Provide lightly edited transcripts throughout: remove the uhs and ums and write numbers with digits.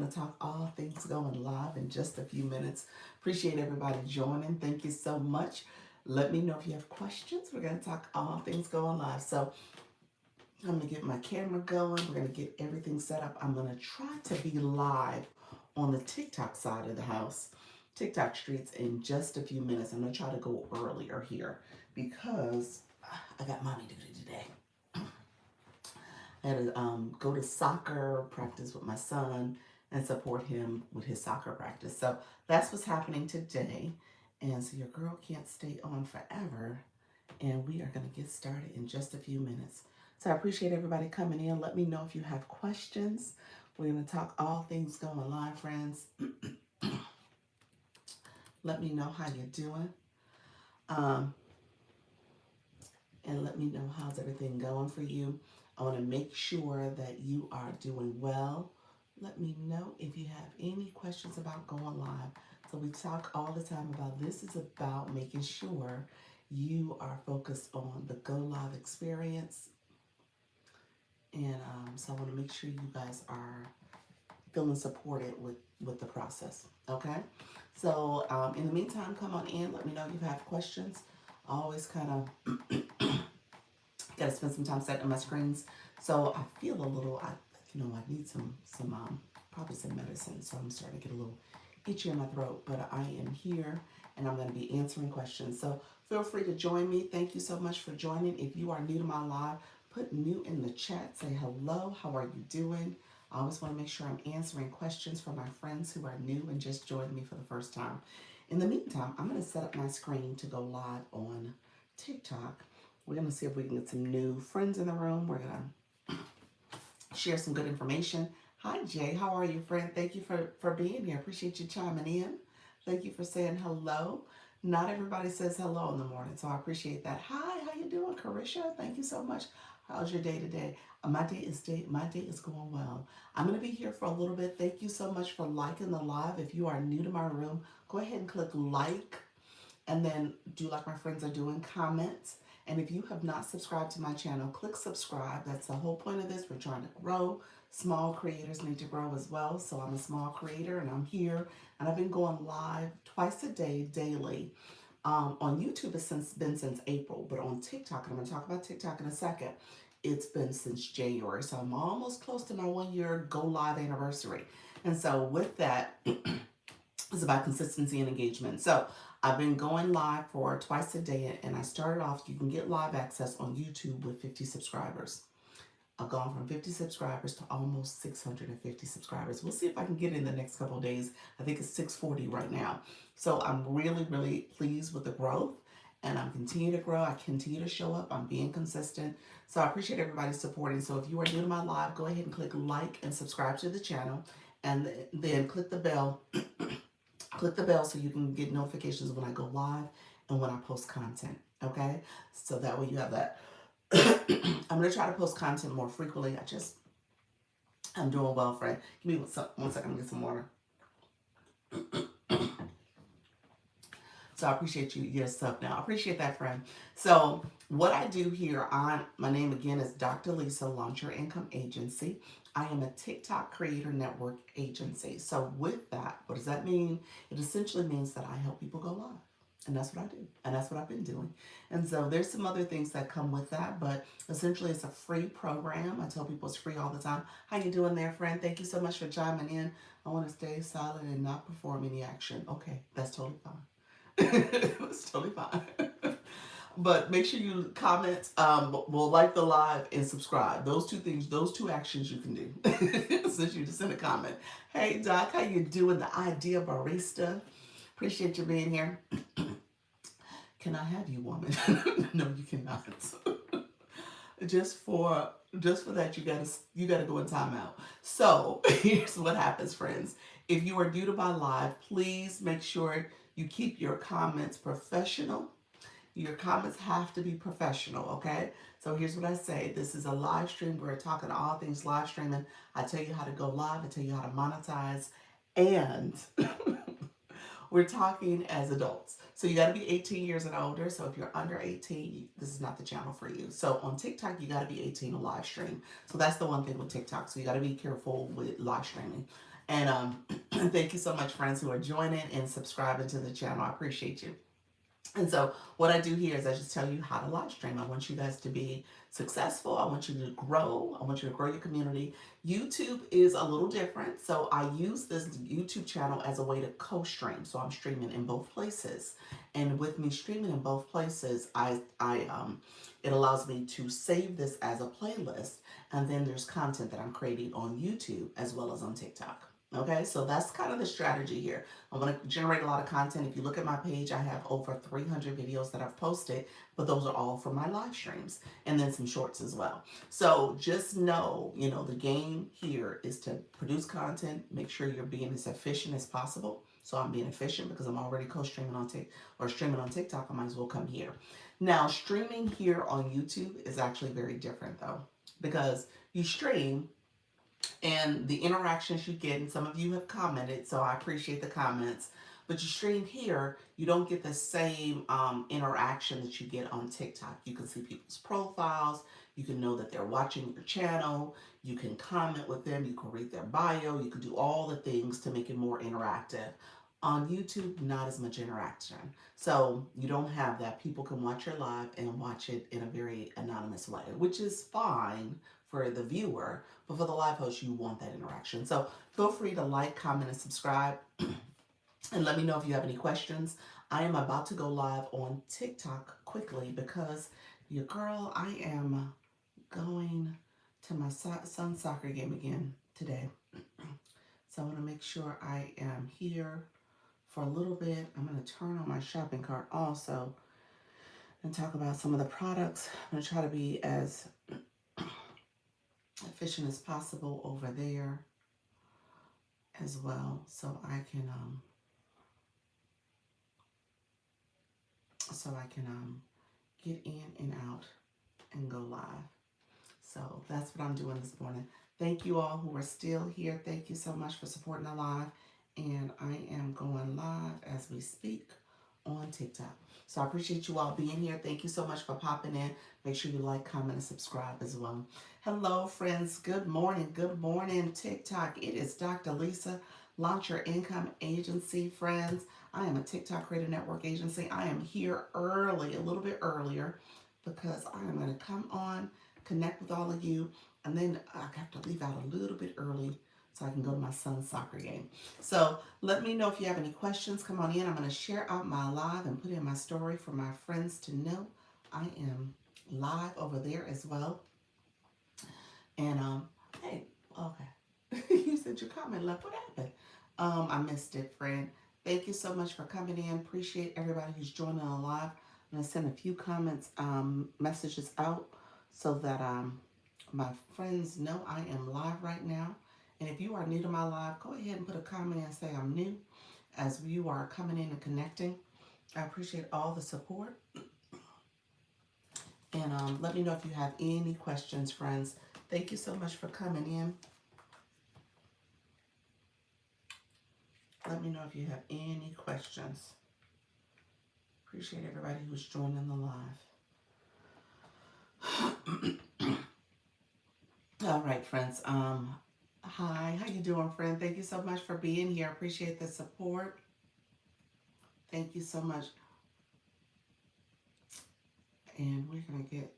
going to talk all things going live in just a few minutes. Appreciate everybody joining. Thank you so much. Let me know if you have questions. We're going to talk all things going live. So I'm going to get my camera going. We're going to get everything set up. I'm going to try to be live on the TikTok side of the house, TikTok streets, in just a few minutes. I'm going to try to go earlier here because I got mommy duty today. I had to go to soccer practice with my son and support him with his soccer practice. So that's what's happening today. And so your girl can't stay on forever. And we are going to get started in just a few minutes. So I appreciate everybody coming in. Let me know if you have questions. We're going to talk all things going live, friends. Let me know how you're doing. Um, and let me know how's everything going for you. I want to make sure that you are doing well. Let me know if you have any questions about going live. So we talk all the time about this is about making sure you are focused on the go live experience. And so I want to make sure you guys are feeling supported with the process. Okay. So in the meantime, come on in. Let me know if you have questions. I always kind of got to spend some time setting my screens. So I feel a little, I need some probably some medicine. So I'm starting to get a little itchy in my throat, but I am here and I'm going to be answering questions. So feel free to join me. Thank you so much for joining. If you are new to my live, put new in the chat. Say hello. How are you doing? I always want to make sure I'm answering questions for my friends who are new and just joined me for the first time. In the meantime, I'm going to set up my screen to go live on TikTok. We're going to see if we can get some new friends in the room. We're going to share some good information. Hi, Jay. How are you, friend? Thank you for being here. Appreciate you chiming in. Thank you for saying hello. Not everybody says hello in the morning, so I appreciate that. Hi, how you doing, Carisha? Thank you so much. How's your day today? My day is going well. I'm going to be here for a little bit. Thank you so much for liking the live. If you are new to my room, go ahead and click like, and then do like my friends are doing, comment. And if you have not subscribed to my channel, click subscribe. That's the whole point of this. We're trying to grow. Small creators need to grow as well. So I'm a small creator and I'm here. And I've been going live twice a day, daily. On YouTube, it's been since April. But on TikTok, and I'm going to talk about TikTok in a second, it's been since January. So I'm almost close to my 1 year go live anniversary. And so with that, it's about consistency and engagement. So I've been going live for twice a day, and I started off, you can get live access on YouTube with 50 subscribers. I've gone from 50 subscribers to almost 650 subscribers. We'll see if I can get it in the next couple of days. I think it's 640 right now. So I'm really, really pleased with the growth, and I'm continuing to grow. I continue to show up. I'm being consistent. So I appreciate everybody supporting. So if you are new to my live, go ahead and click like and subscribe to the channel, and then click the bell. Click the bell so you can get notifications when I go live and when I post content, okay? So that way you have that. I'm going to try to post content more frequently. I'm doing well, friend. Give me 1 second. I'm going to get some water. So I appreciate you, your stuff now. I appreciate that, friend. So what I do here, my name again is Dr. Lisa, Launch Your Income Agency. I am a TikTok Creator Network agency. So with that, what does that mean? It essentially means that I help people go live. And that's what I do. And that's what I've been doing. And so there's some other things that come with that, but essentially it's a free program. I tell people it's free all the time. How you doing there, friend? Thank you so much for chiming in. I want to stay silent and not perform any action. Okay, that's totally fine. It's totally fine. But make sure you comment, will like the live and subscribe. Those two things, those two actions you can do. Since you just send a comment. Hey Doc, how you doing? The idea barista. Appreciate you being here. Can I have you, woman? No, you cannot. just for that, you gotta go in timeout. So here's what happens, friends. If you are new to my live, please make sure you keep your comments professional. Your comments have to be professional, okay? So here's what I say. This is a live stream. We're talking all things live streaming. I tell you how to go live. I tell you how to monetize. And we're talking as adults. So you got to be 18 years and older. So if you're under 18, this is not the channel for you. So on TikTok, you got to be 18 to live stream. So that's the one thing with TikTok. So you got to be careful with live streaming. And thank you so much, friends who are joining and subscribing to the channel. I appreciate you. And so what I do here is I just tell you how to live stream. I want you guys to be successful. I want you to grow. I want you to grow your community. YouTube is a little different. So I use this YouTube channel as a way to co-stream. So I'm streaming in both places. And with me streaming in both places, it allows me to save this as a playlist. And then there's content that I'm creating on YouTube as well as on TikTok. Okay, so that's kind of the strategy here. I want to generate a lot of content. If you look at my page, I have over 300 videos that I've posted, but those are all for my live streams and then some shorts as well. So just know, the game here is to produce content, make sure you're being as efficient as possible. So I'm being efficient because I'm already co-streaming on TikTok or streaming on TikTok. I might as well come here. Now, streaming here on YouTube is actually very different though, because you stream and the interactions you get, and some of you have commented, so I appreciate the comments. But you stream here, you don't get the same interaction that you get on TikTok. You can see people's profiles, you can know that they're watching your channel, you can comment with them, you can read their bio, you can do all the things to make it more interactive. On YouTube, not as much interaction. So you don't have that. People can watch your live and watch it in a very anonymous way, which is fine for the viewer, but for the live host, you want that interaction. So feel free to like, comment, and subscribe. And let me know if you have any questions. I am about to go live on TikTok quickly because your girl, I am going to my son's soccer game again today. So I want to make sure I am here for a little bit. I'm going to turn on my shopping cart also and talk about some of the products. I'm going to try to be as efficient as possible over there as well, so I can get in and out and go live. So that's what I'm doing this morning. Thank you all who are still here. Thank you so much for supporting the live. And I am going live as we speak on TikTok. So I appreciate you all being here. Thank you so much for popping in. Make sure you like, comment, and subscribe as well. Hello, friends. Good morning. Good morning, TikTok. It is Dr. Lisa, Launch Your Income Agency, friends. I am a TikTok Creator Network agency. I am here early, a little bit earlier, because I am going to come on, connect with all of you, and then I have to leave out a little bit early so I can go to my son's soccer game. So let me know if you have any questions. Come on in. I'm going to share out my live and put in my story for my friends to know I am live over there as well. And hey, okay. You said your comment left. What happened? I missed it, friend. Thank you so much for coming in. Appreciate everybody who's joining on live. I'm going to send a few comments, messages out so that my friends know I am live right now. And if you are new to my live, go ahead and put a comment and say I'm new as you are coming in and connecting. I appreciate all the support. And let me know if you have any questions, friends. Thank you so much for coming in. Let me know if you have any questions. Appreciate everybody who's joining the live. All right, friends. Hi, how you doing, friend? Thank you so much for being here. Appreciate the support. Thank you so much. And we're gonna get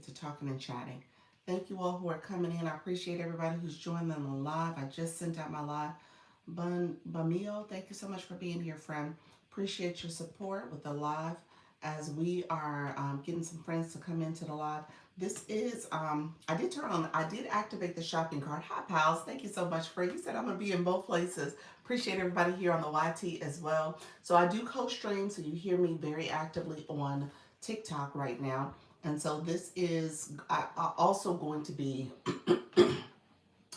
to talking and chatting. Thank you all who are coming in. I appreciate everybody who's joining on the live. I just sent out my live. Bamio, thank you so much for being here, friend. Appreciate your support with the live as we are getting some friends to come into the live. This is, I did activate the shopping cart. Hi, pals. Thank you so much, friend. You said I'm going to be in both places. Appreciate everybody here on the YT as well. So I do co-stream, so you hear me very actively on TikTok right now. And so this is also going to be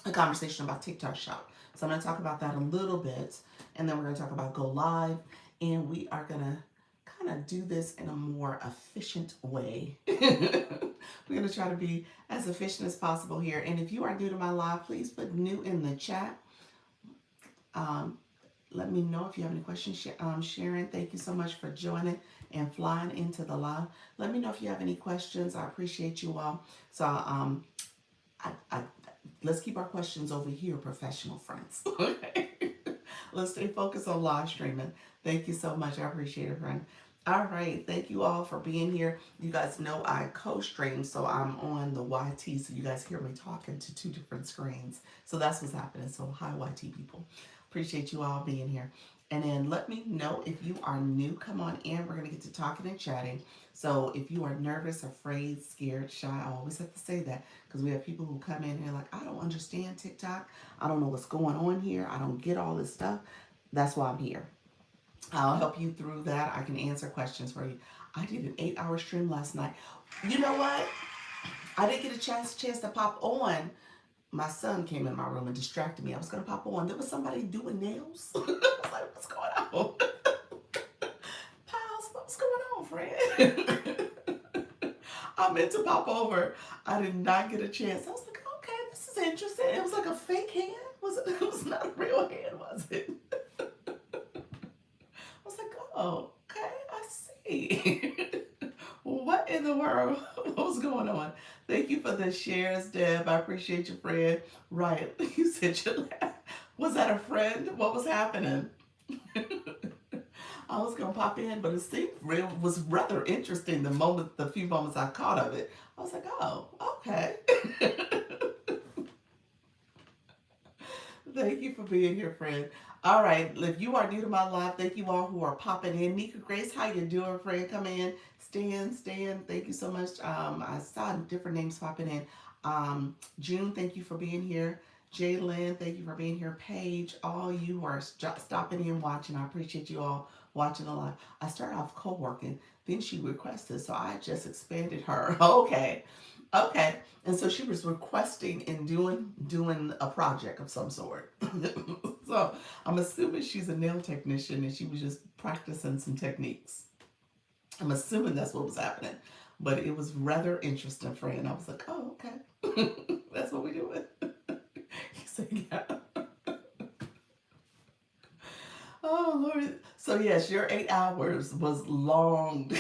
a conversation about TikTok Shop. So I'm going to talk about that a little bit, and then we're going to talk about Go Live, and we are going to kind of do this in a more efficient way. We're going to try to be as efficient as possible here. And if you are new to my live, please put new in the chat. Let me know if you have any questions. Sharon, thank you so much for joining and flying into the live. Let me know if you have any questions. I appreciate you all. So let's keep our questions over here, professional friends. Okay. Let's stay focused on live streaming. Thank you so much. I appreciate it, friend. All right. Thank you all for being here. You guys know I co-stream, so I'm on the YT, so you guys hear me talking to two different screens. So that's what's happening. So hi, YT people. Appreciate you all being here. And then let me know if you are new. Come on in. We're going to get to talking and chatting. So if you are nervous, afraid, scared, shy, I always have to say that because we have people who come in here like, I don't understand TikTok. I don't know what's going on here. I don't get all this stuff. That's why I'm here. I'll help you through that. I can answer questions for you. I did an 8-hour stream last night. You know what? I didn't get a chance to pop on. My son came in my room and distracted me. I was going to pop on. There was somebody doing nails. I was like, what's going on? Pals, what's going on, friend? I meant to pop over. I did not get a chance. I was like, okay, this is interesting. It was like a fake hand. Was it? It was not a real hand, was it? I was like, oh, okay, I see. What in the world? What was going on? Thank you for the shares, Deb. I appreciate you, friend. Right. You said you laughed. Was that a friend? What was happening? I was gonna pop in, but it seemed was rather interesting the few moments I caught of it. I was like, oh, okay. Thank you for being here, friend. All right, if you are new to my live, thank you all who are popping in. Nika Grace, how you doing, friend? Come in. Stan, thank you so much. I saw different names popping in. June, thank you for being here. Jalen, thank you for being here. Paige, all you who are stopping in watching, I appreciate you all watching the live. I started off co-working, then she requested, so I just expanded her. Okay. Okay. And so she was requesting and doing a project of some sort. So I'm assuming she's a nail technician and she was just practicing some techniques. I'm assuming that's what was happening. But it was rather interesting, friend. I was like, oh, okay. That's what we doing. He said, yeah. Oh Lord. So yes, your 8 hours was long.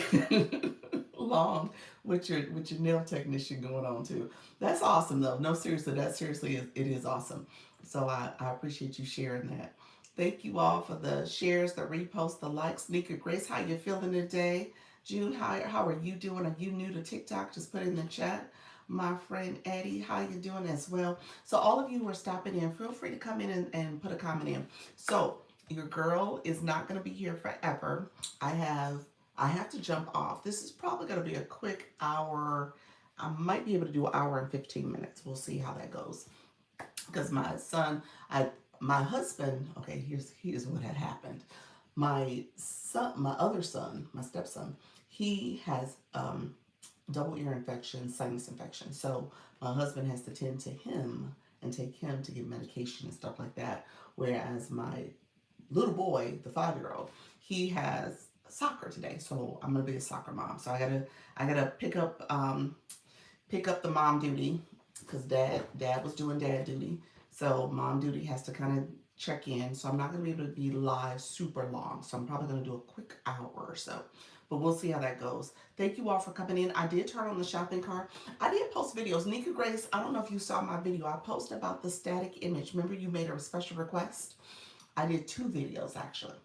Long with your nail technician going on too. That's awesome though. No, seriously, that seriously is it is awesome. So I appreciate you sharing that. Thank you all for the shares, the reposts, the likes. Nika Grace, how you feeling today? June, how are you doing? Are you new to TikTok? Just put it in the chat. My friend Eddie, how you doing as well? So all of you who are stopping in, feel free to come in and put a comment in. So your girl is not going to be here forever. I have to jump off. This is probably going to be a quick hour. I might be able to do an hour and 15 minutes. We'll see how that goes. Because my husband, okay, here's what had happened. My other son, my stepson, he has double ear infection, sinus infection. So my husband has to tend to him and take him to get medication and stuff like that. Whereas my little boy, the 5-year-old, he has soccer today, so I'm gonna be a soccer mom. So I gotta pick up the mom duty because dad was doing dad duty. So mom duty has to kind of check in. So I'm not gonna be able to be live super long. So I'm probably gonna do a quick hour or so. But we'll see how that goes. Thank you all for coming in. I did turn on the shopping cart. I did post videos. Nika Grace, I don't know if you saw my video. I posted about the static image. Remember you made a special request? I did 2 videos actually.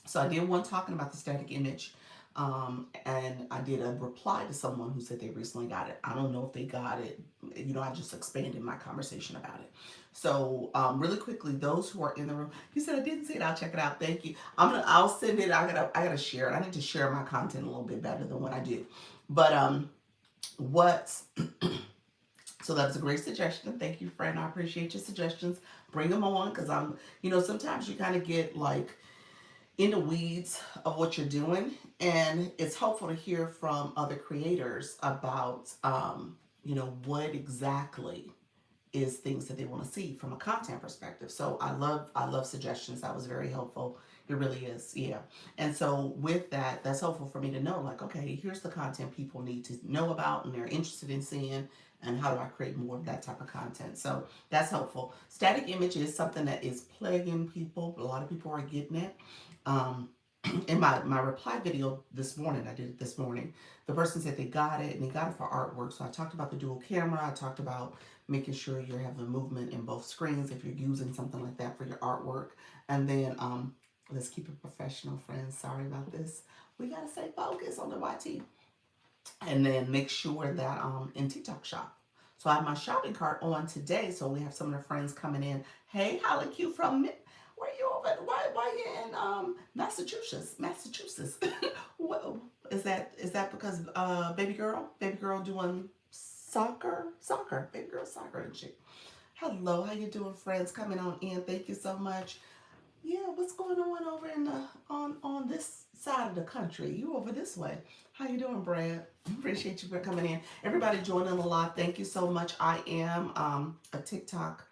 So I did one talking about the static image, and I did a reply to someone who said they recently got it. I don't know if they got it. You know, I just expanded my conversation about it. So really quickly, those who are in the room, you said I didn't see it. I'll check it out. Thank you. I'll send it. I gotta share it. I need to share my content a little bit better than what I do. But so that was a great suggestion. Thank you, friend. I appreciate your suggestions. Bring them on because sometimes you kind of get like in the weeds of what you're doing, and it's helpful to hear from other creators about what exactly is things that they want to see from a content perspective. So I love suggestions. That was very helpful. It really is. Yeah. And so with that, that's helpful for me to know, like, okay, here's the content people need to know about and they're interested in seeing, and how do I create more of that type of content? So that's helpful. Static image is something that is plaguing people. A lot of people are getting it. in my reply video this morning, I did it this morning, the person said they got it and they got it for artwork. So I talked about the dual camera. I talked about making sure you're having movement in both screens if you're using something like that for your artwork. And then let's keep it professional, friends. Sorry about this. We gotta stay focused on the YT. And then make sure that in TikTok shop. So I have my shopping cart on today. So we have some of the friends coming in. Hey, Holly Q from where you over? Why you in Massachusetts? Massachusetts. What is that because baby girl doing soccer, baby girl soccer and shit. Hello, how you doing, friends? Coming on in. Thank you so much. Yeah, what's going on over in the on this side of the country? You over this way. How you doing, Brad? Appreciate you for coming in. Everybody joining a lot. Thank you so much. I am a TikTok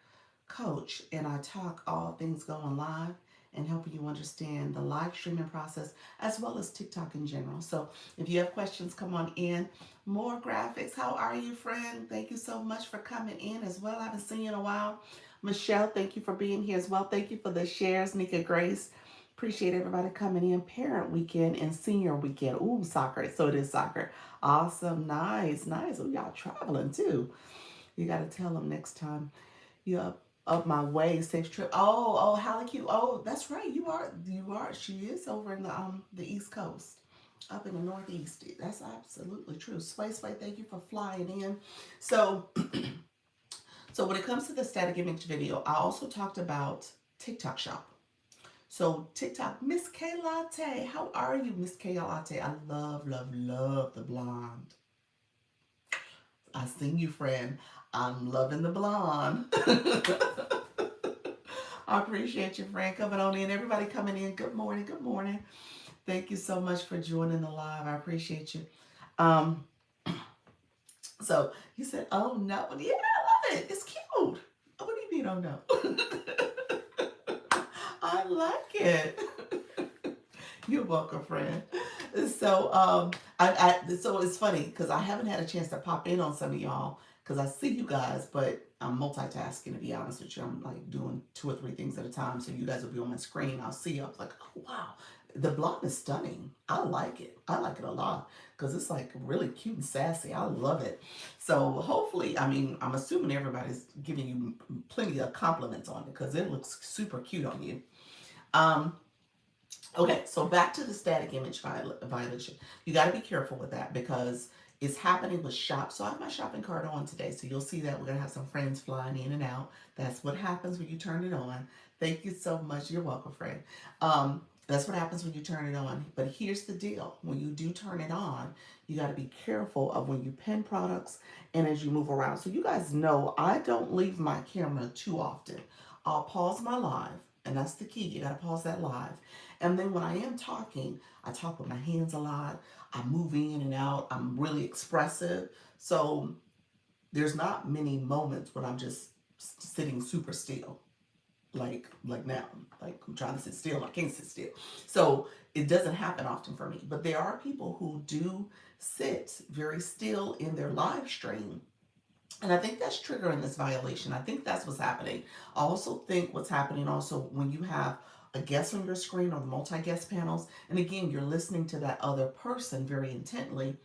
coach and I talk all things going live and helping you understand the live streaming process as well as TikTok in general. So if you have questions, come on in. More graphics. How are you, friend? Thank you so much for coming in as well. I haven't seen you in a while. Michelle, thank you for being here as well. Thank you for the shares, Nika Grace. Appreciate everybody coming in. Parent weekend and senior weekend. Ooh, soccer. So it is soccer. Awesome. Nice. Nice. Oh, y'all traveling too. You got to tell them next time you up my way. Safe trip. Oh, how cute. Oh, that's right. You are. She is over in the East Coast, up in the Northeast. That's absolutely true. Sway, thank you for flying in. So, so when it comes to the static image video, I also talked about TikTok shop. So TikTok, Miss K Latte, how are you, Miss K Latte? I love the blonde. I sing you, friend. I'm loving the blonde. I appreciate you, friend, coming on in. Everybody coming in. Good morning. Good morning. Thank you so much for joining the live. I appreciate you. Um, so you said, oh no. Yeah, I love it. It's cute. What do you mean, oh no? I like it. You're welcome, friend. So so it's funny because I haven't had a chance to pop in on some of y'all because I see you guys, but I'm multitasking to be honest with you. I'm like doing two or three things at a time. So you guys will be on my screen. I'll see you. I'm like, oh wow, the blonde is stunning. I like it. I like it a lot because it's like really cute and sassy. I love it. So hopefully, I mean, I'm assuming everybody's giving you plenty of compliments on it because it looks super cute on you. Um, Okay, so back to the static image violation. You got to be careful with that because it's happening with shops. So I have my shopping cart on today. So you'll see that we're going to have some friends flying in and out. That's what happens when you turn it on. Thank you so much. You're welcome, friend. That's what happens when you turn it on. But here's the deal. When you do turn it on, you got to be careful of when you pin products and as you move around. So you guys know I don't leave my camera too often. I'll pause my live, and that's the key. You got to pause that live. And then when I am talking, I talk with my hands a lot. I move in and out. I'm really expressive. So there's not many moments when I'm just sitting super still, like now. Like I'm trying to sit still. I can't sit still. So it doesn't happen often for me. But there are people who do sit very still in their live stream, and I think that's triggering this violation. I think that's what's happening. I also think what's happening also when you have a guest on your screen or the multi-guest panels, and again, you're listening to that other person very intently,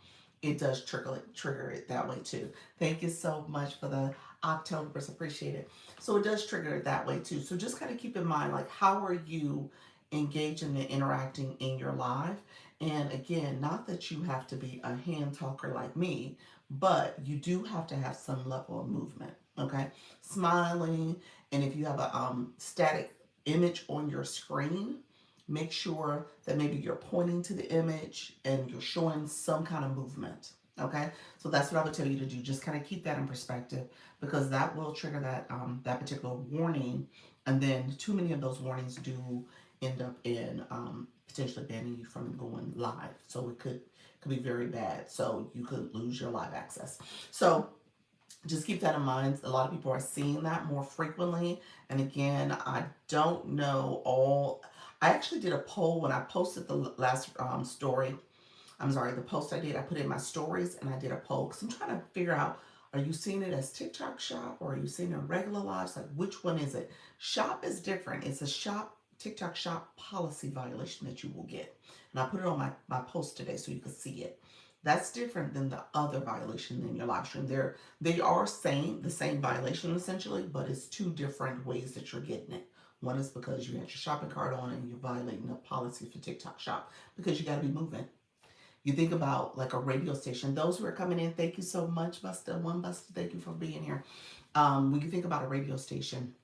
it does trigger it that way too. Thank you so much for the Octobers, appreciate it. So it does trigger it that way too. So just kind of keep in mind, like, how are you engaging and interacting in your live? And again, not that you have to be a hand talker like me, but you do have to have some level of movement, okay? Smiling, and if you have a static image on your screen, make sure that maybe you're pointing to the image and you're showing some kind of movement, okay? So that's what I would tell you to do. Just kind of keep that in perspective because that will trigger that particular warning, and then too many of those warnings do end up in potentially banning you from going live. So it could be very bad. So you could lose your live access. So just keep that in mind. A lot of people are seeing that more frequently. And again, I don't know all. I actually did a poll when I posted the last story. I'm sorry, the post I did, I put in my stories and I did a poll because I'm trying to figure out, are you seeing it as TikTok shop or are you seeing it in regular lives? Like, which one is it? Shop is different. It's a shop TikTok shop policy violation that you will get. And I put it on my post today so you can see it. That's different than the other violation in your live stream. They are the same violation essentially, but it's two different ways that you're getting it. One is because you had your shopping cart on and you're violating the policy for TikTok shop because you got to be moving. You think about like a radio station. Those who are coming in, thank you so much, Buster. One Buster, thank you for being here. When you think about a radio station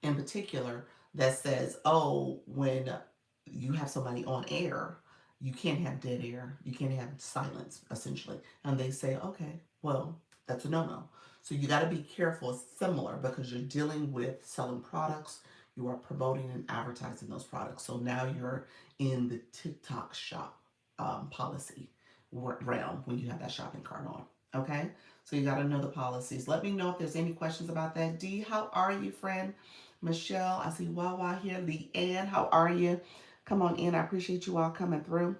in particular that says, oh, when you have somebody on air, you can't have dead air, you can't have silence, essentially. And they say, okay, well, that's a no no. So you got to be careful. It's similar because you're dealing with selling products, you are promoting and advertising those products. So now you're in the TikTok shop policy realm when you have that shopping cart on. Okay, so you got to know the policies. Let me know if there's any questions about that. D, how are you, friend? Michelle, I see Wawa here. Leanne, how are you? Come on in. I appreciate you all coming through.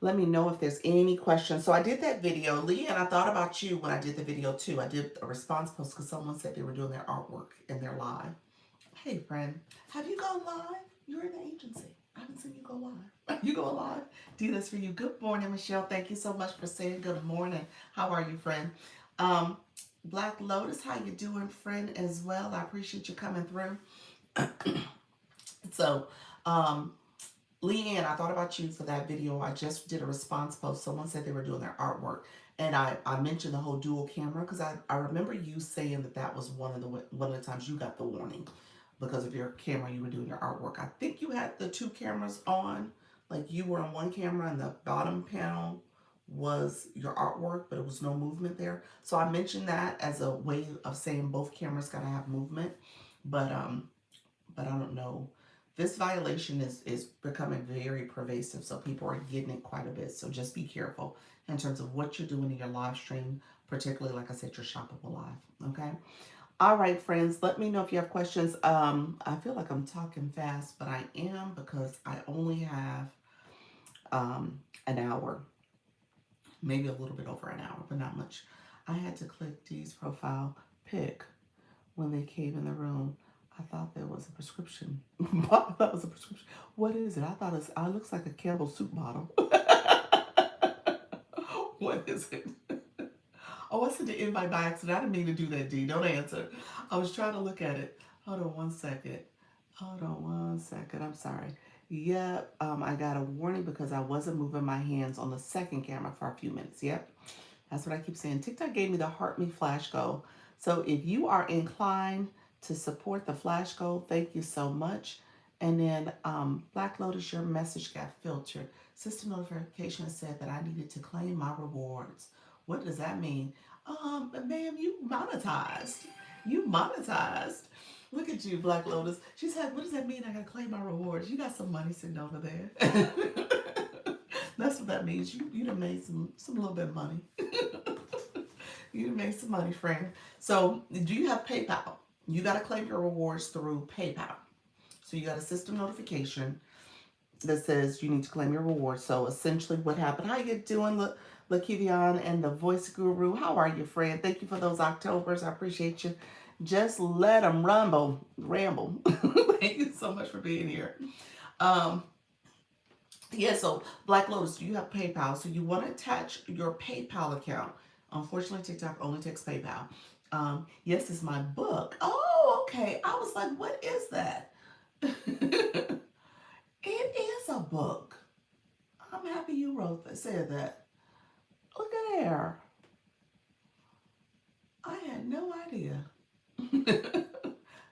Let me know if there's any questions. So I did that video. Leanne, I thought about you when I did the video too. I did a response post because someone said they were doing their artwork in their live. Hey, friend, have you gone live? You're in the agency. I haven't seen you go live. You go live? Do this for you. Good morning, Michelle. Thank you so much for saying good morning. How are you, friend? Um, Black Lotus, how you doing, friend, as well? I appreciate you coming through. So, um, Leanne, I thought about you for that video. I just did a response post. Someone said they were doing their artwork. And I mentioned the whole dual camera because I remember you saying that that was one of the times you got the warning because of your camera you were doing your artwork. I think you had the two cameras on, like you were on one camera and the bottom panel was your artwork, but it was no movement there. So I mentioned that as a way of saying both cameras gotta have movement, but but I don't know. This violation is becoming very pervasive, so people are getting it quite a bit. So just be careful in terms of what you're doing in your live stream, particularly, like I said, your shoppable live. Okay. All right, friends. Let me know if you have questions. I feel like I'm talking fast, but I am because I only have an hour, maybe a little bit over an hour, but not much. I had to click Dee's profile pic when they came in the room. I thought there was a prescription. I thought it was a prescription. What is it? I thought it looks like a Campbell soup bottle. What is it? Oh, I sent the invite by accident. I didn't mean to do that, D. Don't answer. I was trying to look at it. Hold on one second. Hold on one second. I'm sorry. Yep, I got a warning because I wasn't moving my hands on the second camera for a few minutes. Yep, that's what I keep saying. TikTok gave me the Heart Me Flash Goal. So if you are inclined to support the Flash Goal, thank you so much. And then Black Lotus, your message got filtered. System notification said that I needed to claim my rewards. What does that mean? Ma'am, you monetized. You monetized. Look at you, Black Lotus. She said, what does that mean? I gotta claim my rewards. You got some money sitting over there. That's what that means. You done made some little bit of money. You done made some money, friend. So do you have PayPal? You gotta claim your rewards through PayPal. So you got a system notification that says you need to claim your rewards. So essentially what happened, how you doing, LaKivian and the voice guru? How are you, friend? Thank you for those Octobers. I appreciate you. Just let them ramble. Thank you so much for being here. Um, yeah, so Black Lotus, you have PayPal. So you want to attach your PayPal account. Unfortunately, TikTok only takes PayPal. Yes, it's my book. Oh, okay. I was like, what is that? It is a book. I'm happy you said that. Look at there. I had no idea.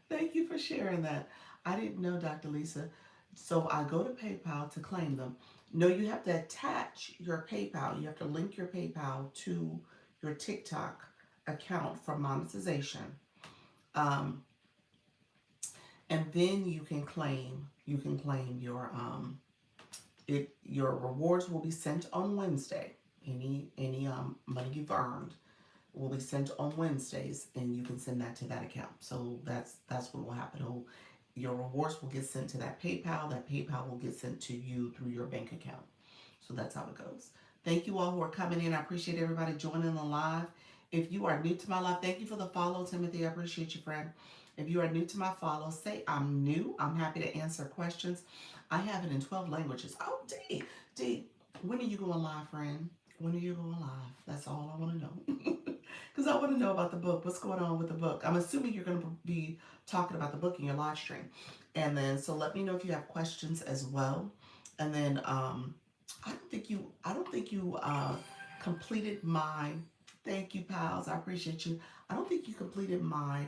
Thank you for sharing that. I didn't know, Dr. Lisa. So I go to PayPal to claim them. No, you have to attach your PayPal. You have to link your PayPal to your TikTok account for monetization. Um, and then you can claim your your rewards will be sent on Wednesday. Any money you've earned will be sent on Wednesdays, and you can send that to that account. So that's what will happen. Your rewards will get sent to that PayPal. That PayPal will get sent to you through your bank account. So that's how it goes. Thank you all who are coming in. I appreciate everybody joining the live. If you are new to my live, thank you for the follow, Timothy. I appreciate you, friend. If you are new to my follow, say I'm new. I'm happy to answer questions. I have it in 12 languages. Oh, D, when are you going live, friend? When are you going live? That's all I want to know. Because I want to know about the book. What's going on with the book? I'm assuming you're going to be talking about the book in your live stream. And then, so let me know if you have questions as well. And then, I don't think you completed my, thank you, pals. I appreciate you. I don't think you completed my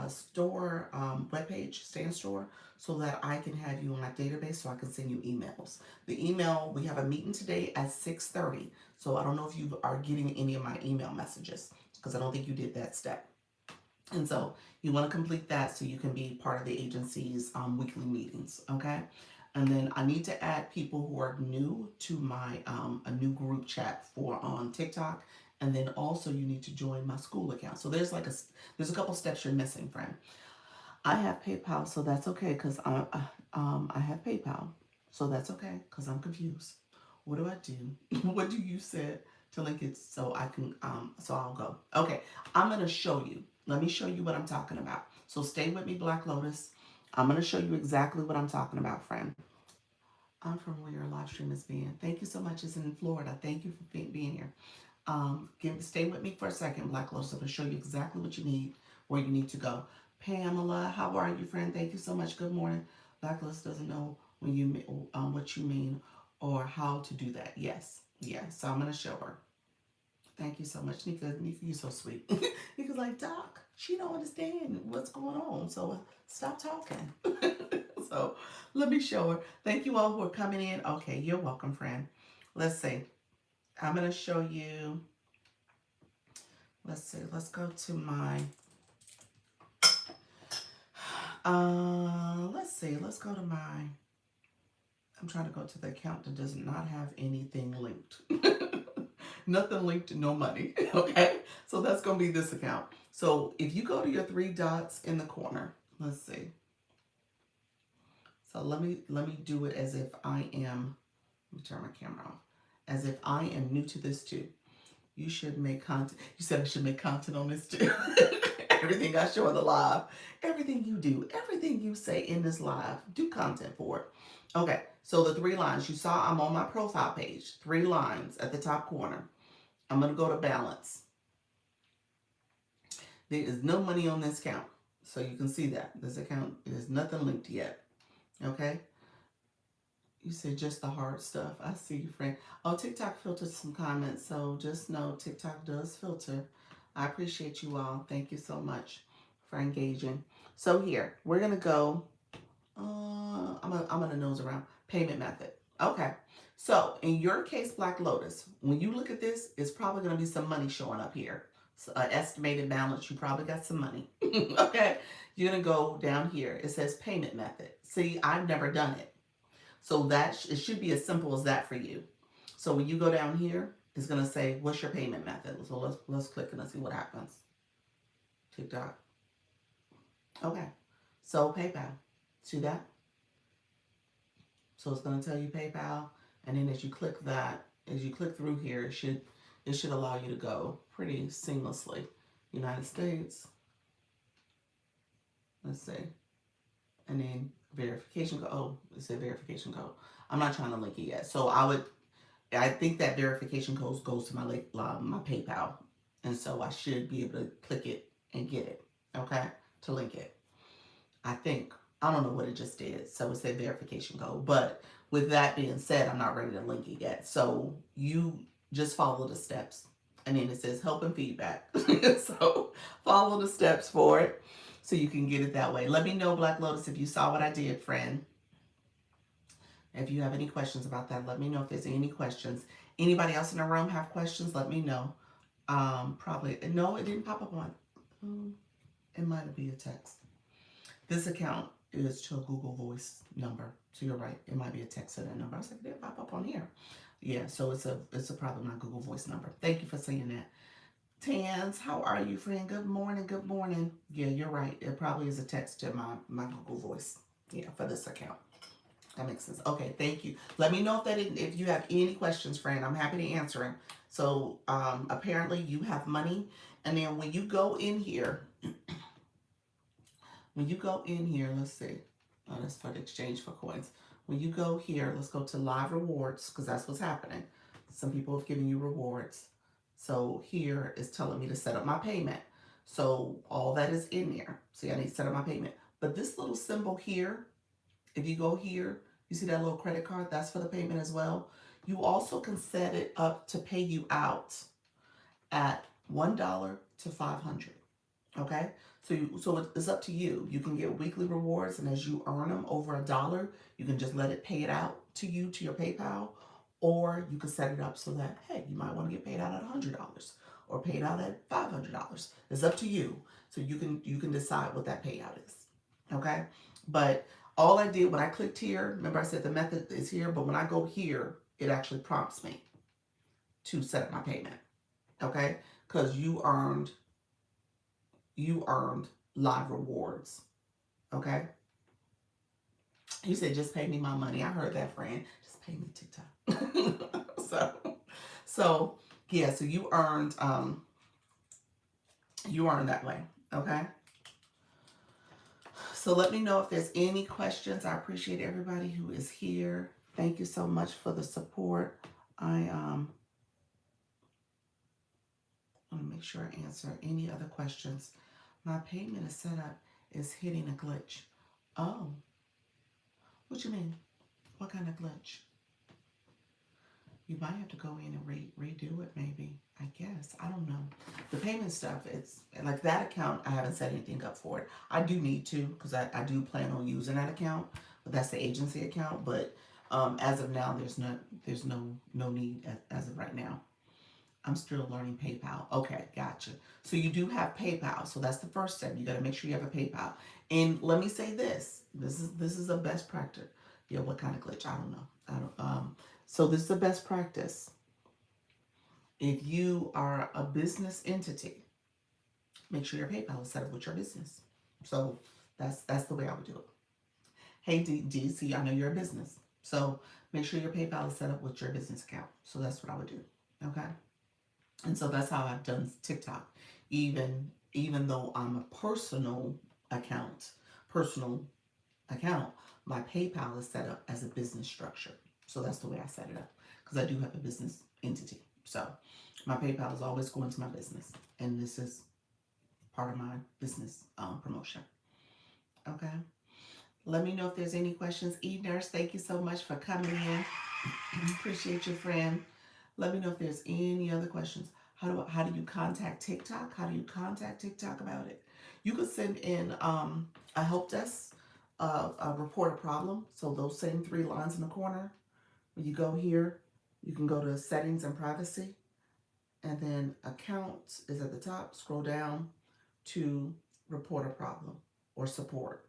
store webpage, stand store, so that I can have you on my database so I can send you emails. The email, we have a meeting today at 6:30. So I don't know if you are getting any of my email messages because I don't think you did that step. And so you want to complete that so you can be part of the agency's weekly meetings, okay? And then I need to add people who are new to my a new group chat for on TikTok. And then also you need to join my school account. So there's a couple steps you're missing, friend. I have PayPal, so that's okay because I have PayPal, so that's okay because I'm confused. What do I do? What do you say to link it so I can so I'll go. Okay, I'm gonna show you. Let me show you what I'm talking about. So stay with me, Black Lotus. I'm gonna show you exactly what I'm talking about, friend. I'm from where your live stream is being. Thank you so much. It's in Florida. Thank you for being here. Stay with me for a second, Black Lotus. I'm going to show you exactly what you need, where you need to go. Pamela, how are you, friend? Thank you so much. Good morning. Black Lotus doesn't know when you what you mean or how to do that. Yes, yes. So I'm going to show her. Thank you so much, Nika. Nika, you're so sweet. Nika's like, Doc, she don't understand what's going on, so stop talking. So let me show her. Thank you all who are coming in. Okay, you're welcome, friend. Let's see. I'm going to show you. Let's see. Let's go to my. Let's see. Let's go to my. I'm trying to go to the account that does not have anything linked. Nothing linked, no money. Okay. So that's going to be this account. So if you go to your three dots in the corner, let's see. So let me do it as if I am. Let me turn my camera off. As if I am new to this too. You should make content. You said I should make content on this too. Everything I show in the live, everything you do, everything you say in this live, do content for it. Okay, so the three lines you saw, I'm on my profile page. 3 lines at the top corner. I'm going to go to balance. There is no money on this account. So you can see that. This account is nothing linked yet. Okay? You said just the hard stuff. I see you, friend. Oh, TikTok filtered some comments, so just know TikTok does filter. I appreciate you all. Thank you so much for engaging. So here, we're going to go, I'm gonna nose around. Payment method. Okay. So in your case, Black Lotus, when you look at this, it's probably going to be some money showing up here. So, estimated balance, you probably got some money. Okay. You're going to go down here. It says payment method. See, I've never done it. So it should be as simple as that for you. So when you go down here, it's gonna say, "What's your payment method?" So let's click and let's see what happens. TikTok. Okay. So PayPal. See that? So it's gonna tell you PayPal, and then as you click that, as you click through here, it should allow you to go pretty seamlessly. United States. Let's see. And then verification code. Oh, it said verification code. I'm not trying to link it yet. So I think that verification code goes to my PayPal. And so I should be able to click it and get it. Okay? To link it. I think. I don't know what it just did. So it said verification code. But with that being said, I'm not ready to link it yet. So you just follow the steps. And then it says help and feedback. So follow the steps for it so you can get it that way. Let me know, Black Lotus, if you saw what I did, friend. If you have any questions about that, let me know if there's any questions. Anybody else in the room have questions? Let me know. Probably, no, it didn't pop up on. It might be a text. This account is to a Google Voice number. So you're right. It might be a text to that number. I was like, it didn't pop up on here. Yeah, so it's a probably my Google Voice number. Thank you for saying that. Tans, how are you, friend? Good morning. Good morning. Yeah, you're right. It probably is a text to my Google Voice. Yeah, for this account. That makes sense. Okay, thank you. Let me know if you have any questions, friend. I'm happy to answer them. So apparently you have money, and then when you go in here, When you go in here, let's see. Oh, that's for the exchange for coins. When you go here, let's go to live rewards because that's what's happening. Some people have given you rewards. So here is telling me to set up my payment. So all that is in there. See, I need to set up my payment. But this little symbol here, if you go here, you see that little credit card? That's for the payment as well. You also can set it up to pay you out at $1 to 500. Okay, so it's up to you. You can get weekly rewards, and as you earn them over $1, you can just let it pay it out to you to your PayPal, or you can set it up so that hey, you might want to get paid out at $100 or paid out at $500. It's up to you. So you can decide what that payout is. Okay, but all I did when I clicked here, remember I said the method is here, but when I go here, it actually prompts me to set up my payment. Okay, because you earned live rewards. Okay. You said just pay me my money. I heard that, friend. Just pay me TikTok. so yeah, so you earned that way. Okay. So let me know if there's any questions. I appreciate everybody who is here. Thank you so much for the support. I want to make sure I answer any other questions. My payment is set up is hitting a glitch. Oh, what you mean? What kind of glitch? You might have to go in and redo it, maybe. I guess. I don't know. The payment stuff, it's like that account, I haven't set anything up for it. I do need to because I do plan on using that account, but that's the agency account. But as of now, there's no need as of right now. I'm still learning PayPal. Okay, gotcha. So you do have PayPal. So that's the first step. You got to make sure you have a PayPal. And let me say this. This is a best practice. Yeah, what kind of glitch? I don't know. I don't. So this is the best practice. If you are a business entity, make sure your PayPal is set up with your business. So that's the way I would do it. Hey, DC, I know you're a business. So make sure your PayPal is set up with your business account. So that's what I would do. Okay. And so that's how I've done TikTok. Even though I'm a account, personal account, my PayPal is set up as a business structure. So that's the way I set it up because I do have a business entity. So my PayPal is always going to my business, and this is part of my business promotion. Okay. Let me know if there's any questions. E-Nurse, thank you so much for coming in. Appreciate you, friend. Let me know if there's any other questions. How do you contact TikTok? How do you contact TikTok about it? You could send in a help desk, report a problem. So those same 3 lines in the corner. When you go here, you can go to settings and privacy, and then accounts is at the top. Scroll down to report a problem or support.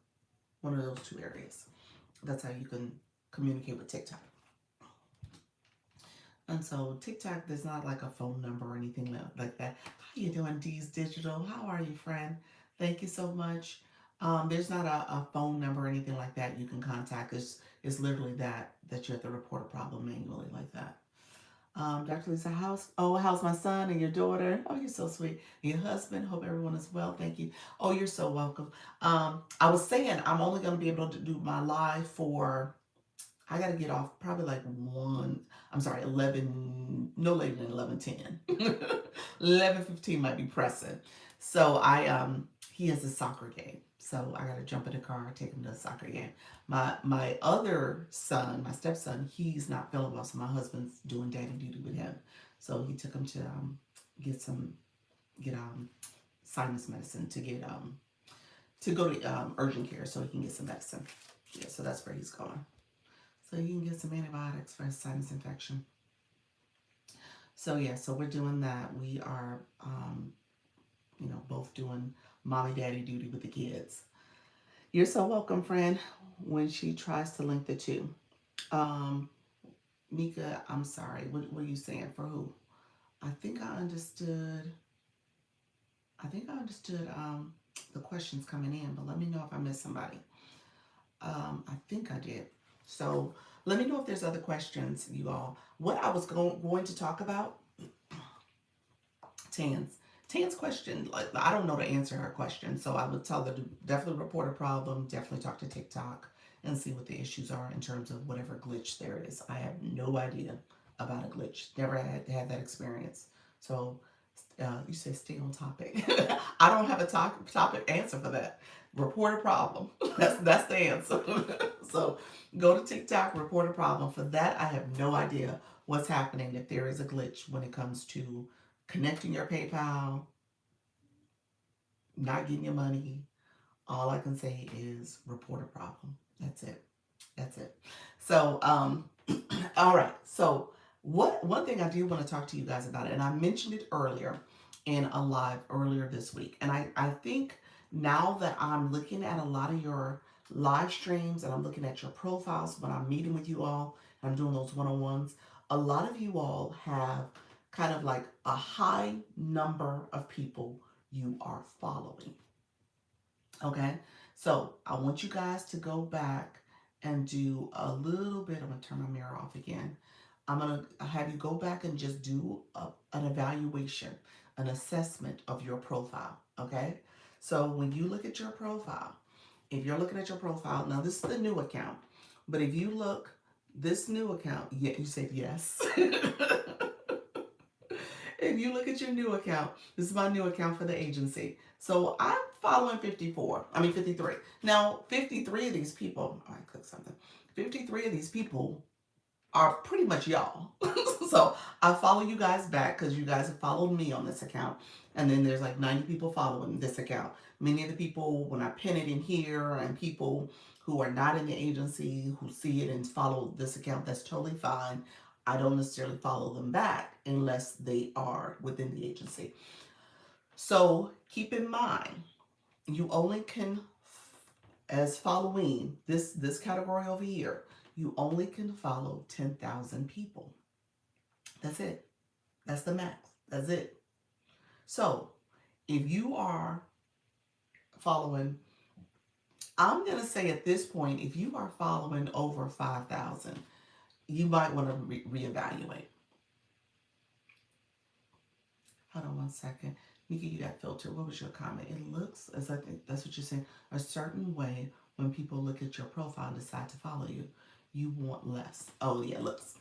One of those 2 areas. That's how you can communicate with TikTok. And so TikTok, there's not like a phone number or anything like that. How you doing, D's Digital? How are you, friend? Thank you so much. There's not a phone number or anything like that you can contact. It's literally that you have to report a problem manually like that. Dr. Lisa, how's my son and your daughter? Oh, you're so sweet. Your husband, hope everyone is well. Thank you. Oh, you're so welcome. I was saying I'm only going to be able to do my live for, I got to get off probably like 11, no later than 11:10. 11:15 might be pressing. So he has a soccer game. So I got to jump in the car, take him to a soccer game. My other son, my stepson, he's not feeling well. So my husband's doing daddy duty with him. So he took him to get sinus medicine to go to urgent care so he can get some medicine. Yeah, so that's where he's going. So you can get some antibiotics for his sinus infection. So yeah, so we're doing that. We are, both doing mommy daddy duty with the kids. You're so welcome, friend. When she tries to link the 2. Mika, I'm sorry. What are you saying for who? I think I understood the questions coming in, but let me know if I missed somebody. I think I did. So let me know if there's other questions, you all. What I was going to talk about, Tans. Tan's question, like, I don't know to answer her question, so I would tell her to definitely report a problem, definitely talk to TikTok and see what the issues are in terms of whatever glitch there is. I have no idea about a glitch. Never had that experience. So you say stay on topic. I don't have a topic answer for that. Report a problem. That's the answer. So go to TikTok, report a problem. For that, I have no idea what's happening if there is a glitch when it comes to connecting your PayPal, not getting your money. All I can say is report a problem. That's it. That's it. So, all right. So, what one thing I do want to talk to you guys about, and I mentioned it earlier in a live earlier this week, and I think now that I'm looking at a lot of your live streams and I'm looking at your profiles when I'm meeting with you all, and I'm doing those one-on-ones, a lot of you all have kind of like a high number of people you are following. Okay, so I want you guys to go back and do a little bit. I'm gonna turn my mirror off again. I'm gonna have you go back and just do an evaluation, an assessment of your profile. Okay, so when you look at your profile, if you're looking at your profile, now this is the new account, but if you look, this new account, yeah, you said yes. If you look at your new account, this is my new account for the agency. So I'm following 53. Now, 53 of these people, I click something. 53 of these people are pretty much y'all. So I follow you guys back because you guys have followed me on this account. And then there's like 90 people following this account. Many of the people, when I pin it in here, and people who are not in the agency who see it and follow this account, that's totally fine. I don't necessarily follow them back unless they are within the agency. So keep in mind, you only can, as following this category over here, you only can follow 10,000 people. That's it. That's the max. That's it. So if you are following, I'm going to say at this point, if you are following over 5,000, you might want to reevaluate. Hold on one second. Nikki, you got filtered. What was your comment? It looks, as I think that's what you're saying, a certain way when people look at your profile and decide to follow you. You want less. Oh, yeah, looks.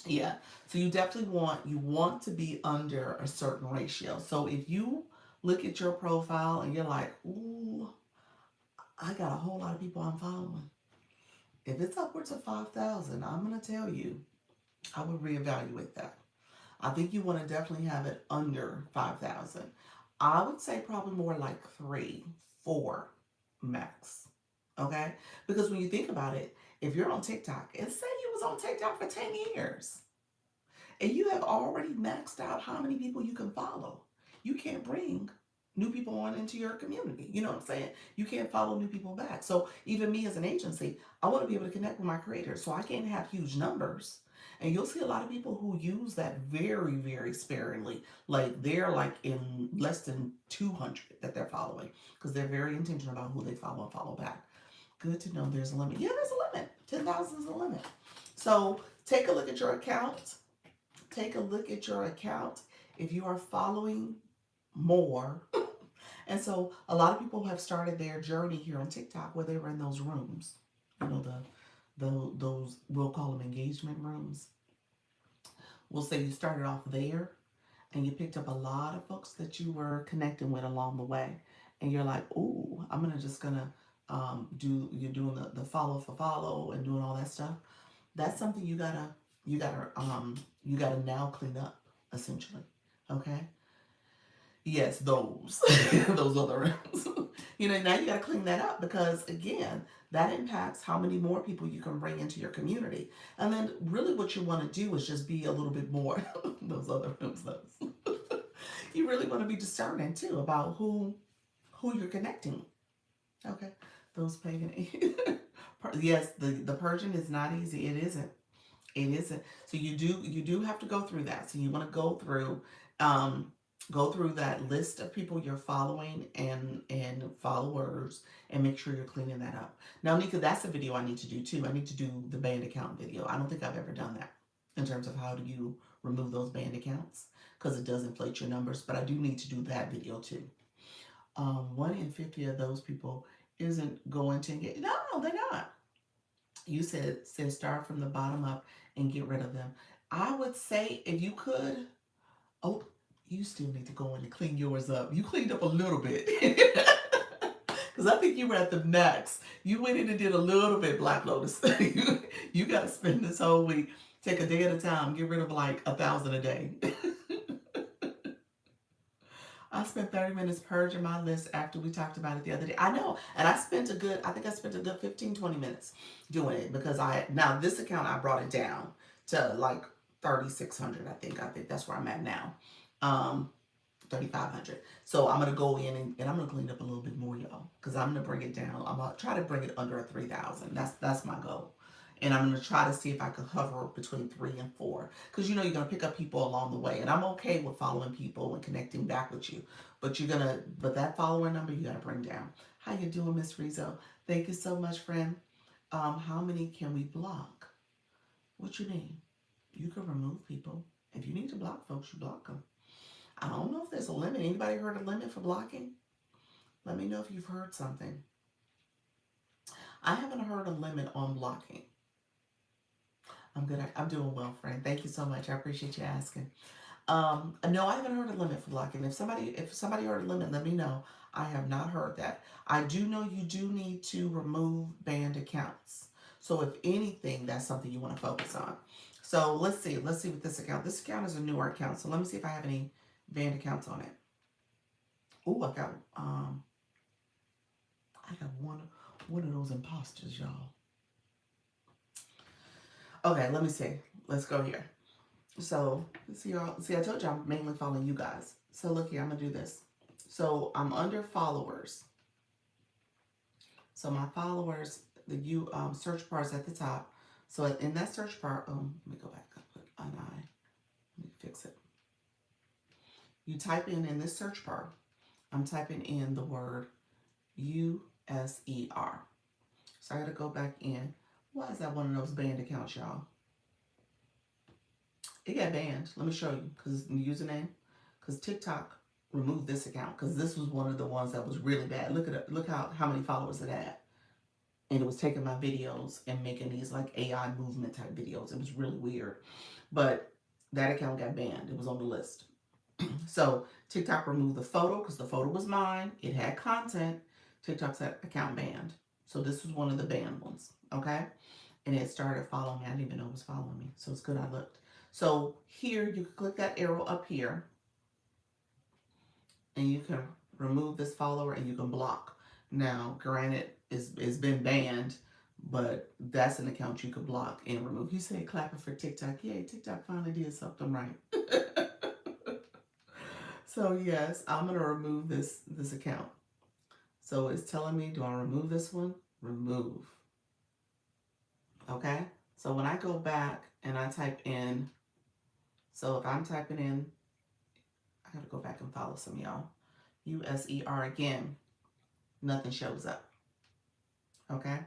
Yeah. So you definitely want to be under a certain ratio. So if you look at your profile and you're like, ooh, I got a whole lot of people I'm following. If it's upwards of 5,000, I'm going to tell you, I would reevaluate that. I think you want to definitely have it under 5,000. I would say probably more like 3, 4 max. Okay? Because when you think about it, if you're on TikTok, and say you was on TikTok for 10 years, and you have already maxed out how many people you can follow, you can't bring new people on into your community. You know what I'm saying? You can't follow new people back. So even me as an agency, I want to be able to connect with my creators. So I can't have huge numbers. And you'll see a lot of people who use that very, very sparingly. Like they're like in less than 200 that they're following because they're very intentional about who they follow and follow back. Good to know there's a limit. Yeah, there's a limit. 10,000 is a limit. So take a look at your account. Take a look at your account. If you are following more, and so a lot of people have started their journey here on TikTok where they were in those rooms. You know, those we'll call them engagement rooms. We'll say you started off there and you picked up a lot of folks that you were connecting with along the way. And you're like, ooh, just gonna you're doing the follow for follow and doing all that stuff. That's something you gotta now clean up, essentially. Okay? Yes, those those other rooms. Now you got to clean that up because again, that impacts how many more people you can bring into your community. And then really what you want to do is just be a little bit more those other rooms. Those. You really want to be discerning too about who you're connecting. Okay, those pagan. Yes, the purging is not easy. It isn't. It isn't. So you do have to go through that. So you want to um, go through that list of people you're following and followers and make sure you're cleaning that up. Now, Nika, that's a video I need to do too. I need to do the band account video. I don't think I've ever done that in terms of how do you remove those banned accounts because it does inflate your numbers. But I do need to do that video too. 1 in 50 of those people isn't going to get. No, they're not. You said start from the bottom up and get rid of them. I would say if you could. Oh, you still need to go in and clean yours up. You cleaned up a little bit. Because I think you were at the max. You went in and did a little bit, Black Lotus. You got to spend this whole week. Take a day at a time. Get rid of like 1,000 a day. I spent 30 minutes purging my list after we talked about it the other day. I know. And I spent I think I spent a good 15, 20 minutes doing it because now this account, I brought it down to like 3,600. I think that's where I'm at now. 3,500. So I'm going to go in and I'm going to clean up a little bit more, y'all, because I'm going to bring it down. I'm going to try to bring it under 3,000. That's my goal. And I'm going to try to see if I can hover between 3 and 4. Because you're going to pick up people along the way. And I'm okay with following people and connecting back with you. But that follower number, you got to bring down. How you doing, Miss Rizzo? Thank you so much, friend. How many can we block? What you mean? You can remove people. If you need to block folks, you block them. I don't know if there's a limit. Anybody heard a limit for blocking? Let me know if you've heard something. I haven't heard a limit on blocking. I'm good. I'm doing well, friend. Thank you so much. I appreciate you asking. No, I haven't heard a limit for blocking. If somebody heard a limit, let me know. I have not heard that. I do know you do need to remove banned accounts. So if anything, that's something you want to focus on. So let's see with this account. This account is a newer account. So let me see if I have any banned accounts on it. Oh, I got one of those imposters, y'all. Okay, let me see. Let's go here. So see, y'all. See, I told you I'm mainly following you guys. So look here, I'm gonna do this. So I'm under followers. So my followers, the search bar is at the top. So in that search bar, let me go back. I put an I. Let me fix it. You type in this search bar, I'm typing in the word USER. So I got to go back in. Why is that one of those banned accounts, y'all? It got banned. Let me show you, because the username, because TikTok removed this account, because this was one of the ones that was really bad. Look how many followers it had. And it was taking my videos and making these like AI movement type videos. It was really weird. But that account got banned. It was on the list. So TikTok removed the photo because the photo was mine. It had content. TikTok's account banned. So this was one of the banned ones. Okay. And it started following me. I didn't even know it was following me. So it's good I looked. So here you can click that arrow up here. And you can remove this follower and you can block. Now, granted, it's been banned, but that's an account you could block and remove. You say clapping for TikTok. Yay, TikTok finally did something right. So yes, I'm going to remove this account. So it's telling me, do I remove this one? Remove. Okay? So when I go back and I type in, so if I'm typing in, I got to go back and follow some of y'all. USER again, nothing shows up. Okay?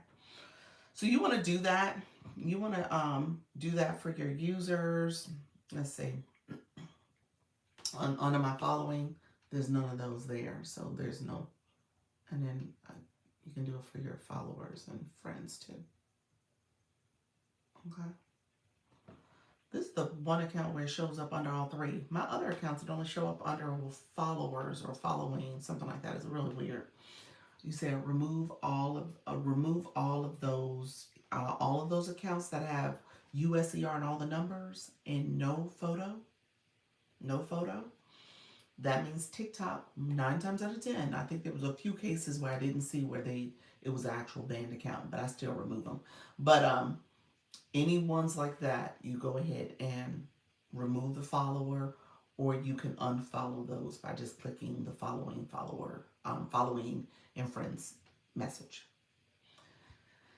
So you want to do that. You want to do that for your users. Let's see. Under my following, there's none of those there. So there's no. And then you can do it for your followers and friends too. Okay. This is the one account where it shows up under all three. My other accounts, it only show up under followers or following, something like that. It's really weird. You said remove all of those accounts that have USER and all the numbers and no photo. No photo. That means TikTok, 9 times out of 10. I think there was a few cases where I didn't see where it was an actual banned account, but I still remove them. But any ones like that, you go ahead and remove the follower, or you can unfollow those by just clicking the following and friends message.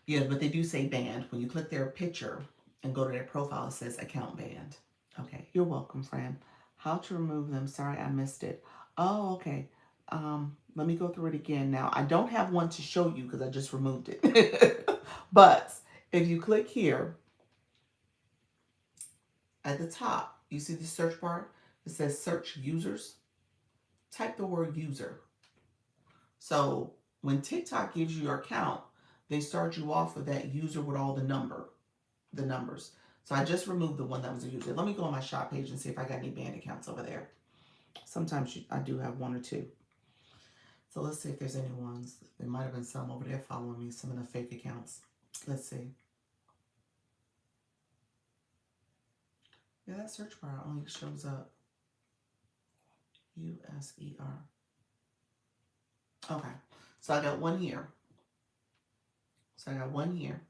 Yeah, but they do say banned. When you click their picture and go to their profile, it says account banned. Okay, you're welcome, friend. How to remove them? Sorry, I missed it. Oh, okay. Let me go through it again now. I don't have one to show you because I just removed it. But if you click here at the top, You see the search bar? It says search users. Type the word user. So when TikTok gives you your account, they start you off with that user with all the numbers. So I just removed the one that was a user. Let me go on my shop page and see if I got any banned accounts over there. Sometimes I do have one or two. So let's see if there's any ones. There might have been some over there following me, some of the fake accounts. Let's see. Yeah, that search bar only shows up USER. Okay, so I got one here. So I got one here.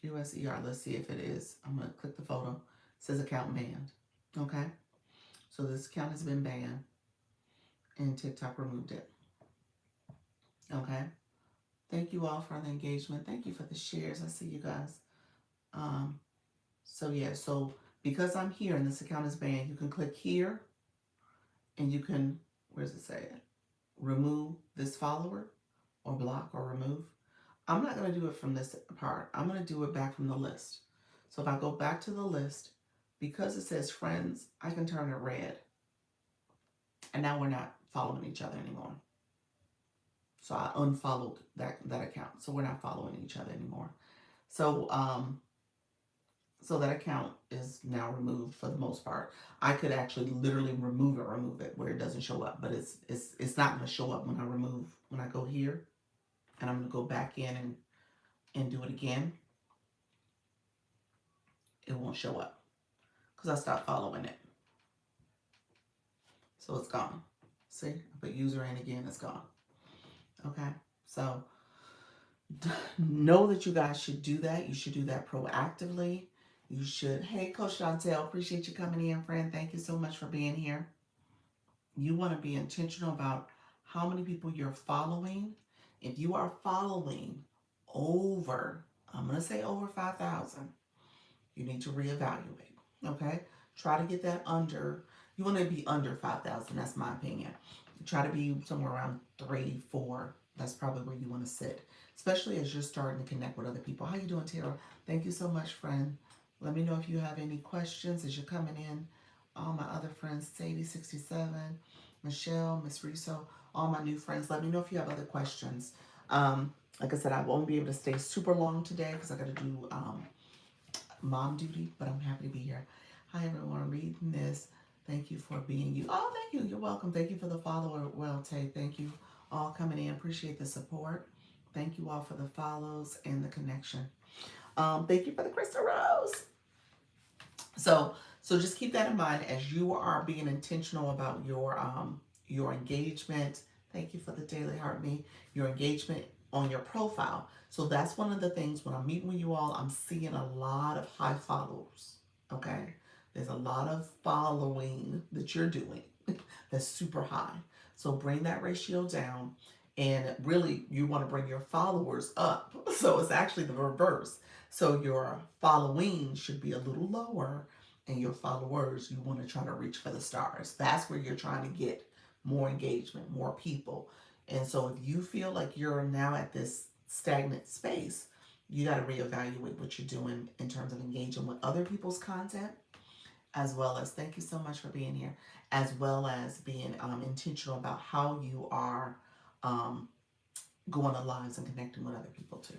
USER. Let's see if it is. I'm going to click the photo. It says account banned. Okay, so this account has been banned and TikTok removed it. Okay, thank you all for the engagement. Thank you for the shares. I see you guys. So yeah, so because I'm here and this account is banned, you can click here and you can, where does it say it? Remove this follower or block or remove. I'm not going to do it from this part. I'm going to do it back from the list. So if I go back to the list, because it says friends, I can turn it red. And now we're not following each other anymore. So I unfollowed that account. So we're not following each other anymore. So so that account is now removed for the most part. I could actually literally remove it where it doesn't show up, but it's not going to show up when I go here, and I'm going to go back in and do it again. It won't show up because I stopped following it. So it's gone. See, I put user in again, it's gone. Okay, so know that you guys should do that. You should do that proactively. You should, hey, Coach Chantel, appreciate you coming in, friend. Thank you so much for being here. You want to be intentional about how many people you're following. If you are following over, I'm going to say over 5,000, you need to reevaluate. Okay? Try to get that under, you want to be under 5,000. That's my opinion. Try to be somewhere around 3, 4. That's probably where you want to sit, especially as you're starting to connect with other people. How you doing, Tara? Thank you so much, friend. Let me know if you have any questions as you're coming in. All my other friends, Sadie67, Michelle, Miss Riso, all my new friends. Let me know if you have other questions. Like I said, I won't be able to stay super long today because I got to do mom duty, but I'm happy to be here. Hi, everyone. Reading this. Thank you for being you. Oh, thank you. You're welcome. Thank you for the follower, Well Tay. Thank you all coming in. Appreciate the support. Thank you all for the follows and the connection. Thank you for the Crystal Rose. So just keep that in mind as you are being intentional about your engagement. Thank you for the daily heart me. Your engagement on your profile. So that's one of the things when I'm meeting with you all, I'm seeing a lot of high followers. Okay, there's a lot of following that you're doing that's super high. So bring that ratio down, and really you want to bring your followers up. So it's actually the reverse. So your following should be a little lower, and your followers, you want to try to reach for the stars. That's where you're trying to get more engagement, more people. And so if you feel like you're now at this stagnant space, you got to reevaluate what you're doing in terms of engaging with other people's content, as well as, thank you so much for being here, as well as being intentional about how you are going to lives and connecting with other people too.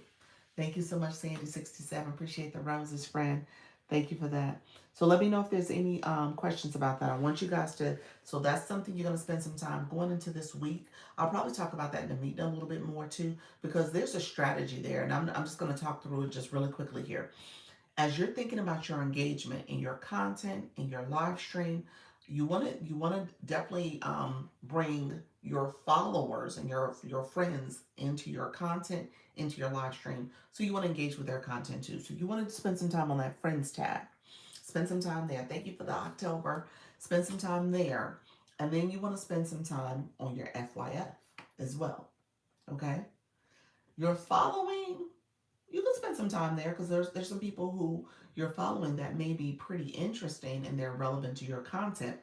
Thank you so much, Sandy67. Appreciate the roses, friend. Thank you for that. So let me know if there's any questions about that. I want you guys to, so that's something you're going to spend some time going into this week. I'll probably talk about that in the meeting a little bit more too, because there's a strategy there. And I'm just going to talk through it just really quickly here. As you're thinking about your engagement in your content, in your live stream, you want to definitely bring your followers and your friends into your content, into your live stream. So you want to engage with their content too. So you want to spend some time on that friends tab. Spend some time there. Thank you for the October. Spend some time there. And then you want to spend some time on your FYF as well. Okay? Your following, you can spend some time there because there's some people who you're following that may be pretty interesting and they're relevant to your content.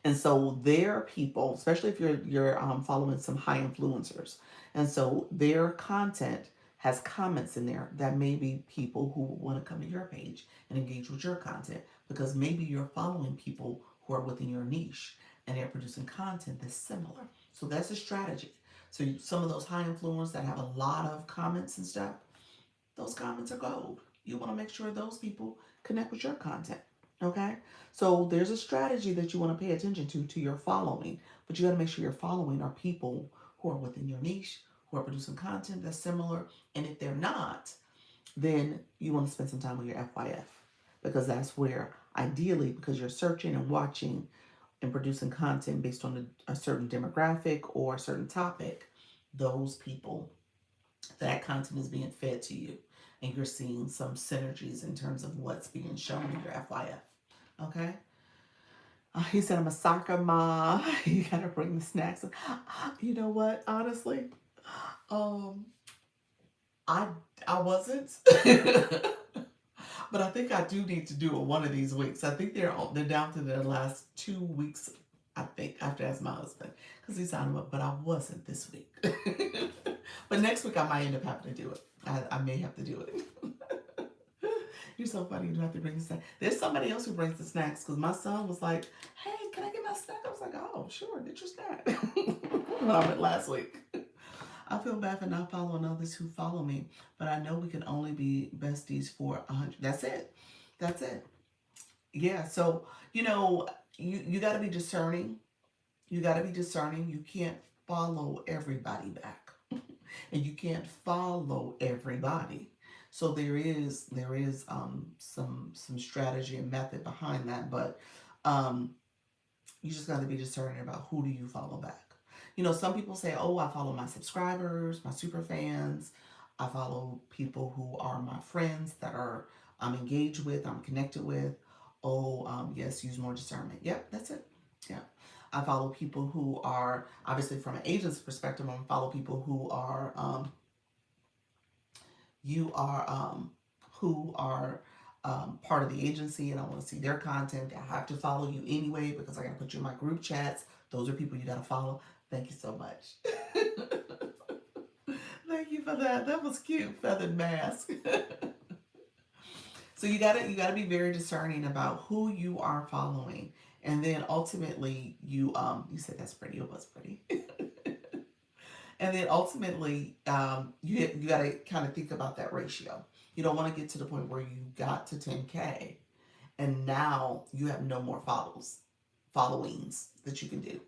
And so their people, especially if you're following some high influencers, and so their content has comments in there that may be people who want to come to your page and engage with your content. because maybe you're following people who are within your niche and they're producing content that's similar. So that's a strategy. So some of those high influencers that have a lot of comments and stuff, those comments are gold. You want to make sure those people connect with your content. Okay? So there's a strategy that you want to pay attention to your following, but you got to make sure your following are people who are within your niche, who are producing content that's similar. And if they're not, then you want to spend some time with your FYF, because that's where, ideally, because you're searching and watching and producing content based on a certain demographic or a certain topic, those people, that content is being fed to you, and you're seeing some synergies in terms of what's being shown in your FYF. Okay? He said, I'm a soccer mom. You gotta bring the snacks. You know what? Honestly, um, I I wasn't, but I think I do need to do it one of these weeks. I think they're down to their last 2 weeks. I think I have to ask my husband because he signed them up, but I wasn't this week. But next week I might end up having to do it. I may have to do it. You're so funny. You don't have to bring the snacks. There's somebody else who brings the snacks because my son was like, "Hey, can I get my snack?" I was like, "Oh, sure, get your snack." When I went last week. I feel bad for not following others who follow me, but I know we can only be besties for 100. That's it. That's it. Yeah. So you got to be discerning. You got to be discerning. You can't follow everybody back, and you can't follow everybody. So there is some strategy and method behind that, but um, you just got to be discerning about who do you follow back. Some people say, "Oh, I follow my subscribers, my super fans. I follow people who are my friends that I'm engaged with, I'm connected with." Oh, yes, use more discernment. Yep, that's it. Yeah. I follow people who are, obviously from an agent's perspective, I'm follow people you are who are part of the agency, and I want to see their content. I have to follow you anyway because I got to put you in my group chats. Those are people you got to follow. Thank you so much. Thank you for that. That was cute, feathered mask. So you gotta be very discerning about who you are following, and then ultimately you said that's pretty. It was pretty. And then ultimately, you got to kind of think about that ratio. You don't want to get to the point where you got to 10K and now you have no more followings that you can do.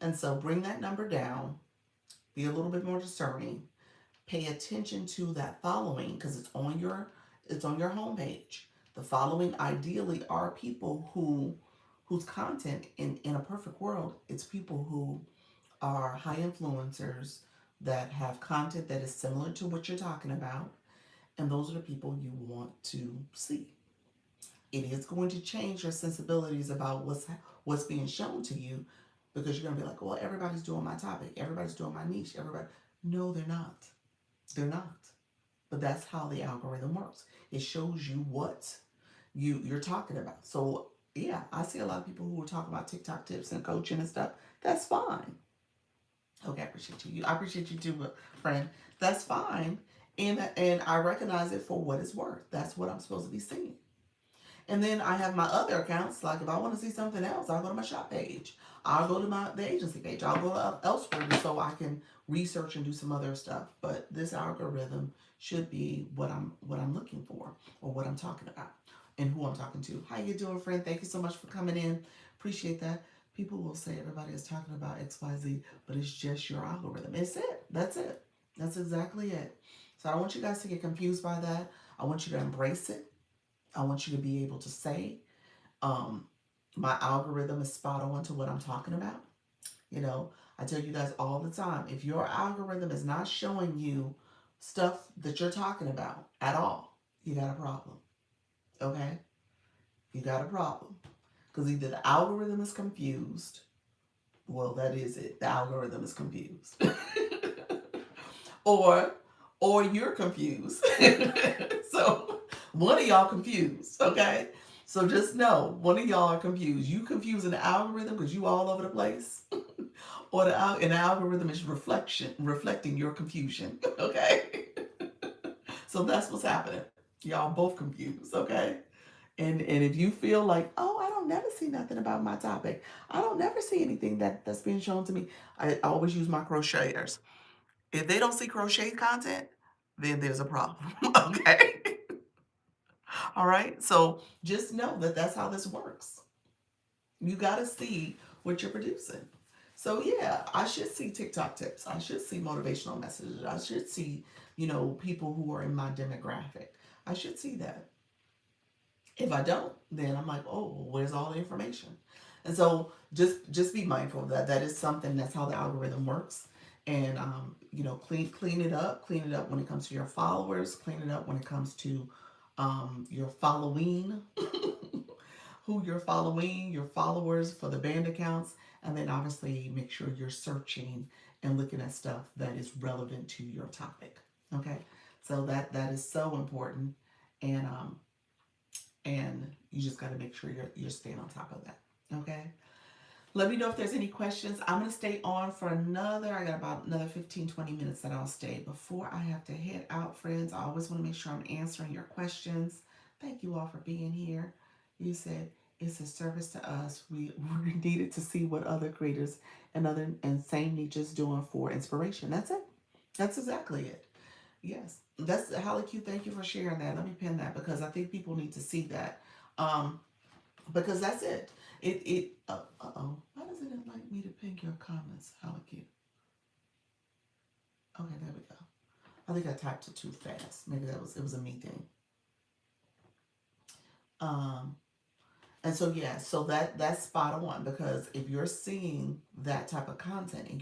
And so bring that number down, be a little bit more discerning, pay attention to that following because it's on your homepage. The following ideally are people whose content in a perfect world, it's people who are high influencers that have content that is similar to what you're talking about, and those are the people you want to see. It is going to change your sensibilities about what's being shown to you, because you're going to be like, well, everybody's doing my topic, everybody's doing my niche, everybody. No, they're not. They're not. But that's how the algorithm works. It shows you what you're talking about. So yeah, I see a lot of people who are talking about TikTok tips and coaching and stuff. That's fine. Okay, I appreciate you. I appreciate you too, friend. That's fine. And I recognize it for what it's worth. That's what I'm supposed to be seeing. And then I have my other accounts. Like if I want to see something else, I'll go to my shop page. I'll go to the agency page. I'll go elsewhere so I can research and do some other stuff. But this algorithm should be what I'm looking for, or what I'm talking about, and who I'm talking to. How you doing, friend? Thank you so much for coming in. Appreciate that. People will say everybody is talking about XYZ, but it's just your algorithm. It's it. That's it. That's exactly it. So I don't want you guys to get confused by that. I want you to embrace it. I want you to be able to say, um, my algorithm is spot on to what I'm talking about. I tell you guys all the time, if your algorithm is not showing you stuff that you're talking about at all, you got a problem. Okay? You got a problem. Because either the algorithm is confused, well, that is it. The algorithm is confused. or or you're confused. So one of y'all confused, okay? So just know one of y'all are confused. You confusing the algorithm because you all over the place, or the algorithm is reflecting your confusion, okay? So that's what's happening. Y'all both confused, okay? And if you feel like, oh, I don't never see nothing about my topic, I don't never see anything that's being shown to me, I always use my crocheters. If they don't see crochet content, then there's a problem. Okay. All right. So just know that that's how this works. You got to see what you're producing. So yeah, I should see TikTok tips. I should see motivational messages. I should see, people who are in my demographic. I should see that. If I don't, then I'm like, oh, well, where's all the information? And so just be mindful of that. That is something. That's how the algorithm works. And clean it up when it comes to your followers. Clean it up when it comes to your following, who you're following, your followers for the band accounts, and then obviously make sure you're searching and looking at stuff that is relevant to your topic. Okay, so that is so important, and you just got to make sure you're staying on top of that. Okay. Let me know if there's any questions. I'm going to stay on for I got about another 15, 20 minutes that I'll stay before I have to head out, friends. I always want to make sure I'm answering your questions. Thank you all for being here. You said it's a service to us. We needed to see what other creators and same niches doing for inspiration. That's it. That's exactly it. Yes. That's Holly Q. Thank you for sharing that. Let me pin that because I think people need to see that. Um, because that's it. Oh. Why doesn't it like me to ping your comments? How cute. Okay, there we go. I think I typed it too fast. Maybe it was a me thing. Um, and so yeah, so that's spot on because if you're seeing that type of content in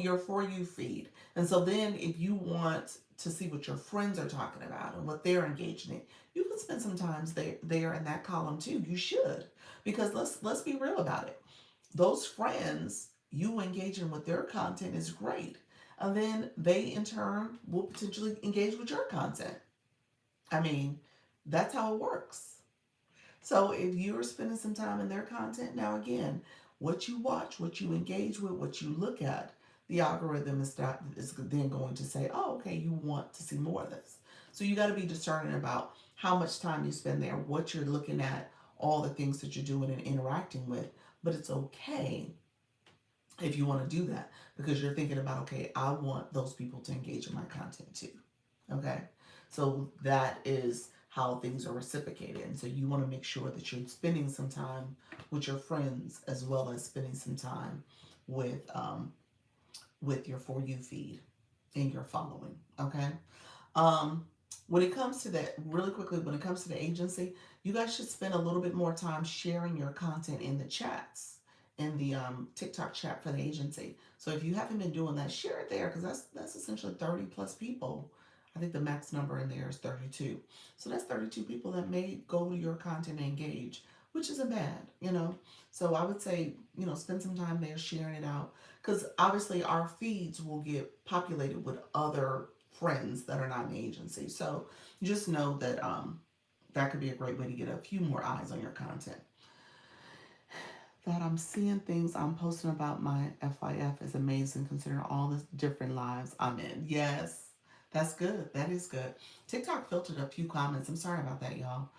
your for you feed, and so then if you want to see what your friends are talking about and what they're engaging in, you can spend some time there in that column too. You should because let's be real about it. Those friends, you engaging with their content is great. And then they in turn will potentially engage with your content. I mean, that's how it works. So if you're spending some time in their content, now again, what you watch, what you engage with, what you look at, the algorithm is then going to say, oh, okay, you want to see more of this. So you got to be discerning about how much time you spend there, what you're looking at, all the things that you're doing and interacting with. But it's okay if you want to do that because you're thinking about, okay, I want those people to engage in my content too. Okay, so that is how things are reciprocated, and so you want to make sure that you're spending some time with your friends as well as spending some time with your for you feed and your following. Okay. um when it comes to that, really quickly, when it comes to the agency, you guys should spend a little bit more time sharing your content in the chats, in the TikTok chat for the agency. So if you haven't been doing that, share it there because that's essentially 30 plus people. I think the max number in there is 32. So that's 32 people that may go to your content and engage, which isn't bad. So I would say, spend some time there sharing it out because obviously our feeds will get populated with other friends that are not in the agency. So just know that that could be a great way to get a few more eyes on your content. That I'm seeing things I'm posting about my FIF is amazing considering all the different lives I'm in. Yes, that's good. That is good. TikTok filtered a few comments. I'm sorry about that, y'all.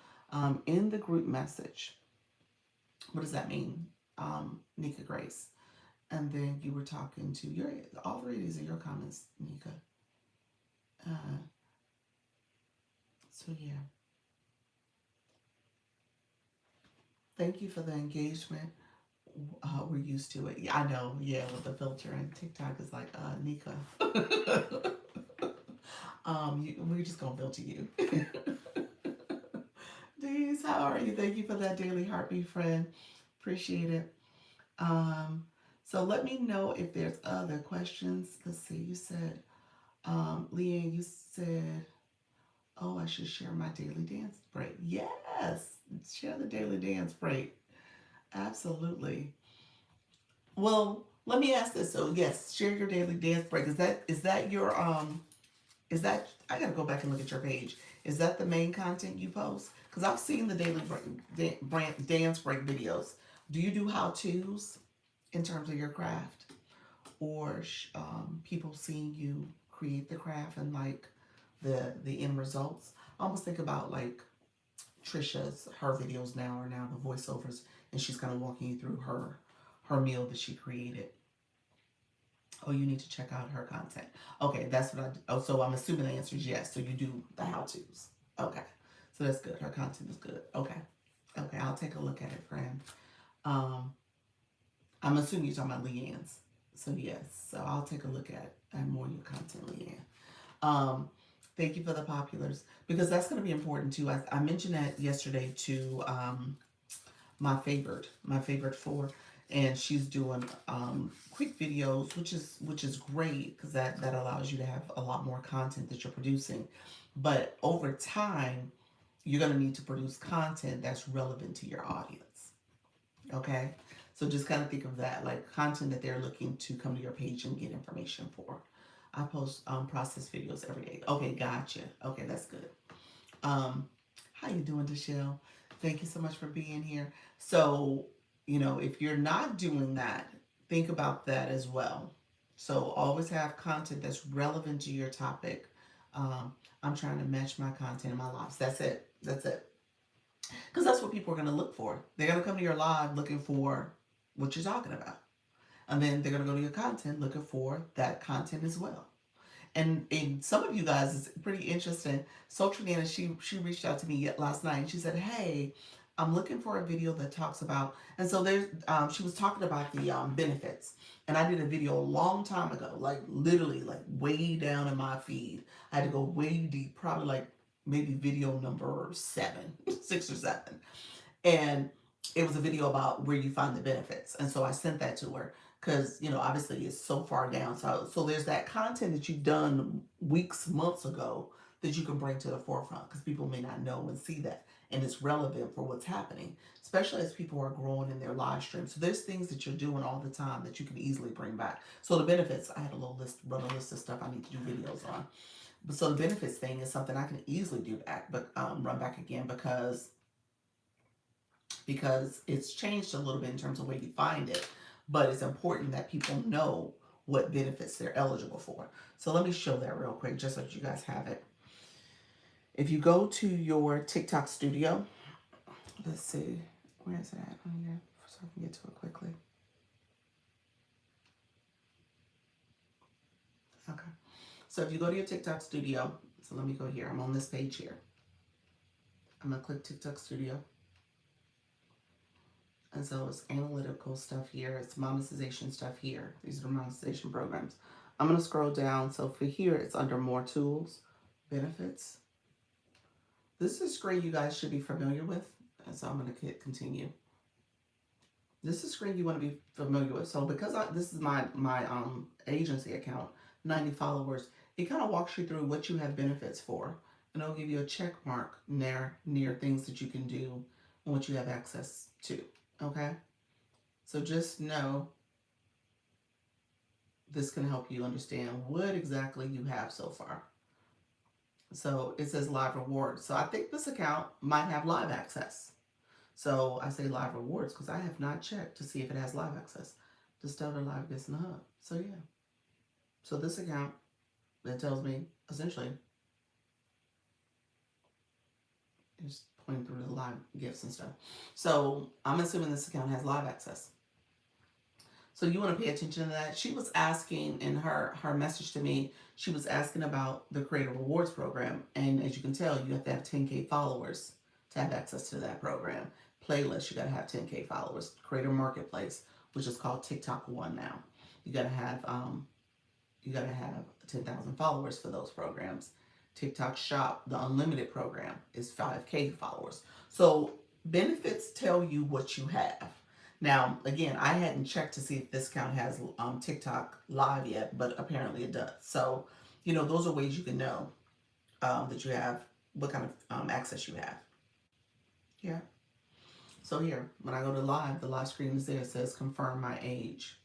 In the group message. What does that mean? Nika Grace. And then you were talking to all three of these are your comments, Nika. Uh, so yeah. Thank you for the engagement. We're used to it. Yeah, I know. Yeah, with the filter and TikTok is like, Nika. We're just gonna filter you. Deez, how are you? Thank you for that daily heartbeat, friend. Appreciate it. Um, so let me know if there's other questions. Let's see. You said, Leanne, you said, oh, I should share my daily dance break. Yes, share the daily dance break. Absolutely. Well, let me ask this. So yes, share your daily dance break. Is that your is that I gotta go back and look at your page. Is that the main content you post? Because I've seen the daily dance break videos. Do you do how tos in terms of your craft, or people seeing you create the craft and like the end results? I almost think about like her videos now are now the voiceovers, and she's kind of walking you through her meal that she created. Oh, you need to check out her content. Okay, that's what I do. Oh, so I'm assuming the answer is yes. So you do the how-tos. Okay, so that's good. Her content is good. Okay, okay, I'll take a look at it, friend. Um, I'm assuming you're talking about Leanne's. So yes, so I'll take a look at more of your content, Leanne. Thank you for the populars, because that's going to be important too. I mentioned that yesterday to my favorite four, and she's doing quick videos, which is great because that allows you to have a lot more content that you're producing. But over time, you're going to need to produce content that's relevant to your audience. Okay, so just kind of think of that like content that they're looking to come to your page and get information for. I post process videos every day. Okay, gotcha. Okay, that's good. How you doing, Deshelle? Thank you so much for being here. So, if you're not doing that, think about that as well. So always have content that's relevant to your topic. I'm trying to match my content in my lives. That's it. That's it. Because that's what people are going to look for. They're going to come to your live looking for what you're talking about. And then they're going to go to your content looking for that content as well. And some of you guys is pretty interesting. So Trinana, she reached out to me last night and she said, "Hey, I'm looking for a video that talks about." And so there's she was talking about the benefits. And I did a video a long time ago, like literally like way down in my feed. I had to go way deep, probably like maybe video number 7, 6 or 7, and it was a video about where you find the benefits. And so I sent that to her because obviously it's so far down. So there's that content that you've done weeks, months ago that you can bring to the forefront because people may not know and see that, and it's relevant for what's happening, especially as people are growing in their live stream. So there's things that you're doing all the time that you can easily bring back. So the benefits, I had a little list, run a list of stuff I need to do videos on. But so the benefits thing is something I can easily do back, but run back again because it's changed a little bit in terms of where you find it, but it's important that people know what benefits they're eligible for. So let me show that real quick just so that you guys have it. If you go to your TikTok studio, let's see, where is it at on here so I can get to it quickly. Okay, so if you go to your TikTok studio, so let me go here, I'm on this page here. I'm gonna click TikTok studio. And so it's analytical stuff here. It's monetization stuff here. These are the monetization programs. I'm going to scroll down. So for here, it's under more tools, benefits. This is a screen you guys should be familiar with. And so I'm going to hit continue. This is a screen you want to be familiar with. So because this is my agency account, 90 followers, it kind of walks you through what you have benefits for. And it'll give you a check mark near things that you can do and what you have access to. Okay, so just know this can help you understand what exactly you have so far. So it says live rewards. So I think this account might have live access. So I say live rewards because I have not checked to see if it has live access. Discover live gifts in the hub. So yeah. So this account that tells me essentially it's pointing through the live gifts and stuff. So I'm assuming this account has live access. So you want to pay attention to that. She was asking in her message to me, she was asking about the Creator Rewards program. And as you can tell, you have to have 10K followers to have access to that program. Playlist, you got to have 10K followers. Creator Marketplace, which is called TikTok One now. You got to have 10,000 followers for those programs. TikTok Shop, the unlimited program, is 5K followers. So benefits tell you what you have. Now, again, I hadn't checked to see if this account has TikTok live yet, but apparently it does. So, those are ways you can know that you have, what kind of access you have. Yeah. So here, when I go to live, the live screen is there. It says confirm my age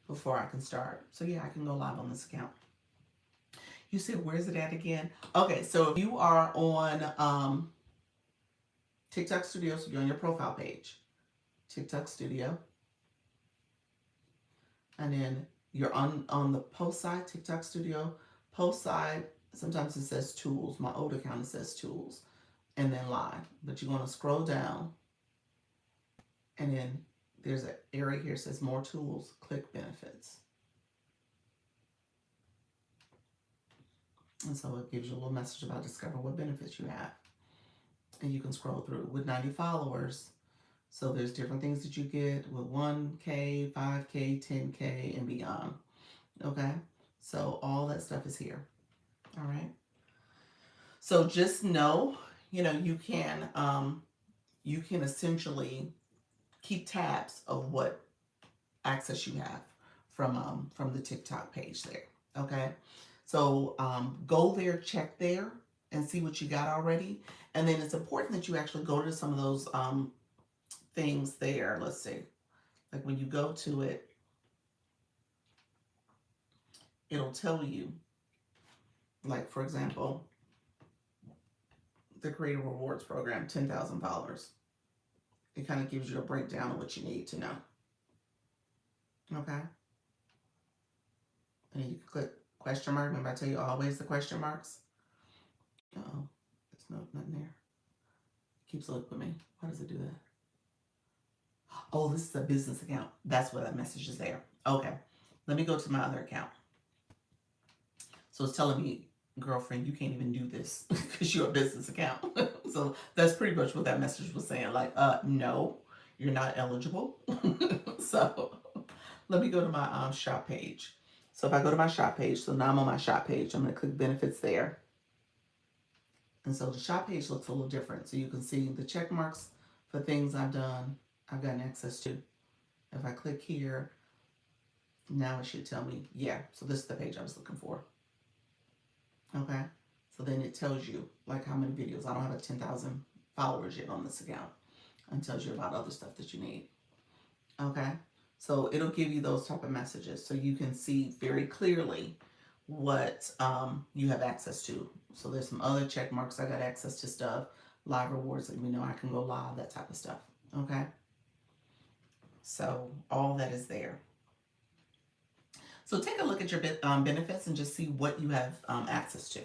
before I can start. So yeah, I can go live on this account. You said, where's it at again? Okay, so if you are on TikTok Studio, so you're on your profile page, TikTok Studio, and then you're on the post side, TikTok Studio, post side, sometimes it says tools. My old account, it says tools. and then live. But you're going to scroll down, and then there's an area here that says more tools, click benefits. And so it gives you a little message about discover what benefits you have. And you can scroll through with 90 followers. So there's different things that you get with 1K, 5K, 10K, and beyond. Okay? So all that stuff is here. All right? So just know, you can essentially keep tabs of what access you have from the TikTok page there. Okay? So go there, check there, and see what you got already. And then it's important that you actually go to some of those things there. Let's see. Like when you go to it, it'll tell you, like for example, the Creator Rewards Program, 10,000 followers. It kind of gives you a breakdown of what you need to know. Okay? And then you can click question mark. Remember I tell you always the question marks? Uh-oh. There's nothing there. It keeps looking at me. Why does it do that? Oh, this is a business account. That's why that message is there. Okay. Let me go to my other account. So it's telling me, girlfriend, you can't even do this because you're a business account. So that's pretty much what that message was saying. Like, no, you're not eligible. So let me go to my shop page. So if I go to my shop page, so now I'm on my shop page, I'm going to click benefits there. And so the shop page looks a little different. So you can see the check marks for things I've done, I've gotten access to. If I click here, now it should tell me, yeah, so this is the page I was looking for. Okay, so then it tells you like how many videos. I don't have a 10,000 followers yet on this account. And tells you about other stuff that you need. Okay, so it'll give you those type of messages so you can see very clearly what you have access to. So there's some other check marks. I got access to stuff, live rewards, that I can go live, that type of stuff. Okay, so all that is there. So take a look at your benefits and just see what you have access to.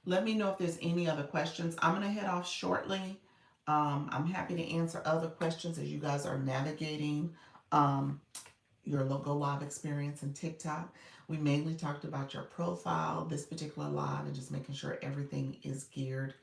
Let me know if there's any other questions. I'm going to head off shortly. I'm happy to answer other questions as you guys are navigating your Go Live experience in TikTok. We mainly talked about your profile, this particular live, and just making sure everything is geared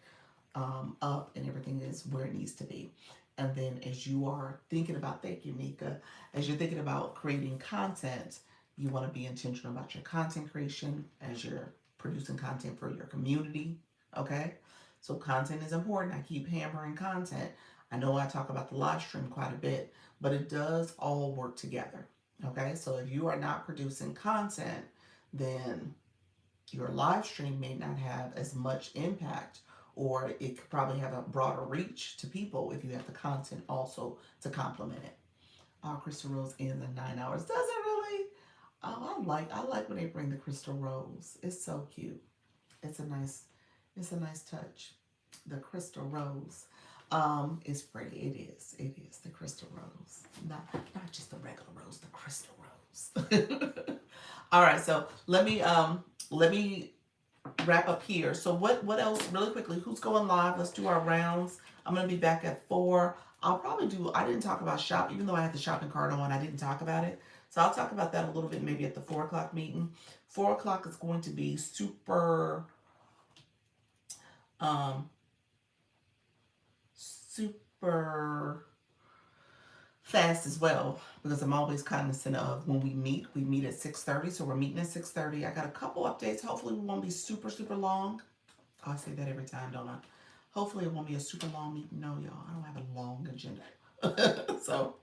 up and everything is where it needs to be. And then as you are thinking about, thank you, Nika, as you're thinking about creating content, you want to be intentional about your content creation as you're producing content for your community, okay? So content is important. I keep hammering content. I know I talk about the live stream quite a bit, but it does all work together, okay? So if you are not producing content, then your live stream may not have as much impact, or it could probably have a broader reach to people if you have the content also to complement it. Crystal Rose ends in 9 hours. Does it really? Oh, I like when they bring the crystal rose. It's so cute. It's a nice touch. The crystal rose is pretty. It is the crystal rose. Not just the regular rose, the crystal rose. All right, so let me wrap up here. So what else really quickly, who's going live? Let's do our rounds. I'm gonna be back at 4. I didn't talk about shop, even though I had the shopping cart on, I didn't talk about it. So I'll talk about that a little bit maybe at the 4 o'clock meeting. 4 o'clock is going to be super fast as well, because I'm always cognizant of when we meet at 6:30. So we're meeting at 6:30. I got a couple updates. Hopefully we won't be super long. Oh, I say that every time, don't I? Hopefully it won't be a super long meeting. No, y'all, I don't have a long agenda. So,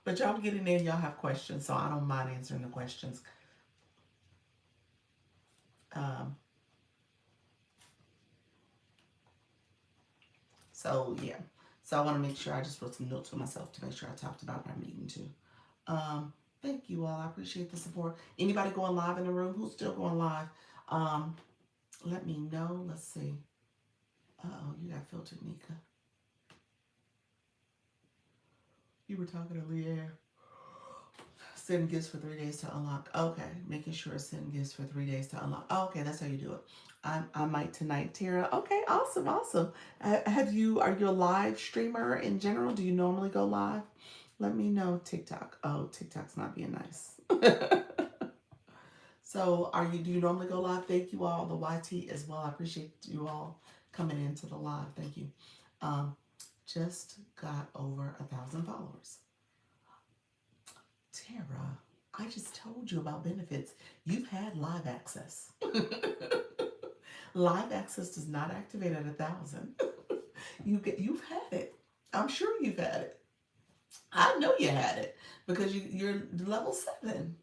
but y'all get in there, y'all have questions, so I don't mind answering the questions. So yeah, so I want to make sure I just wrote some notes for myself to make sure I talked about my meeting too. Thank you all. I appreciate the support. Anybody going live in the room? Who's still going live? Let me know. Let's see. Uh-oh, you got filtered, Nika. You were talking to Leanne. Send gifts for 3 days to unlock. Okay, making sure send gifts for 3 days to unlock. Oh, okay, that's how you do it. I might tonight, Tara. Okay, awesome, awesome. Have you? Are you a live streamer in general? Do you normally go live? Let me know. TikTok. Oh, TikTok's not being nice. So, are you? Do you normally go live? Thank you all, the YT as well. I appreciate you all coming into the live. Thank you. Um, just got over 1,000 followers. Tara, I just told you about benefits. You've had live access. Live access does not activate at 1,000. You've had it. I'm sure you've had it. I know you had it because you're level 7.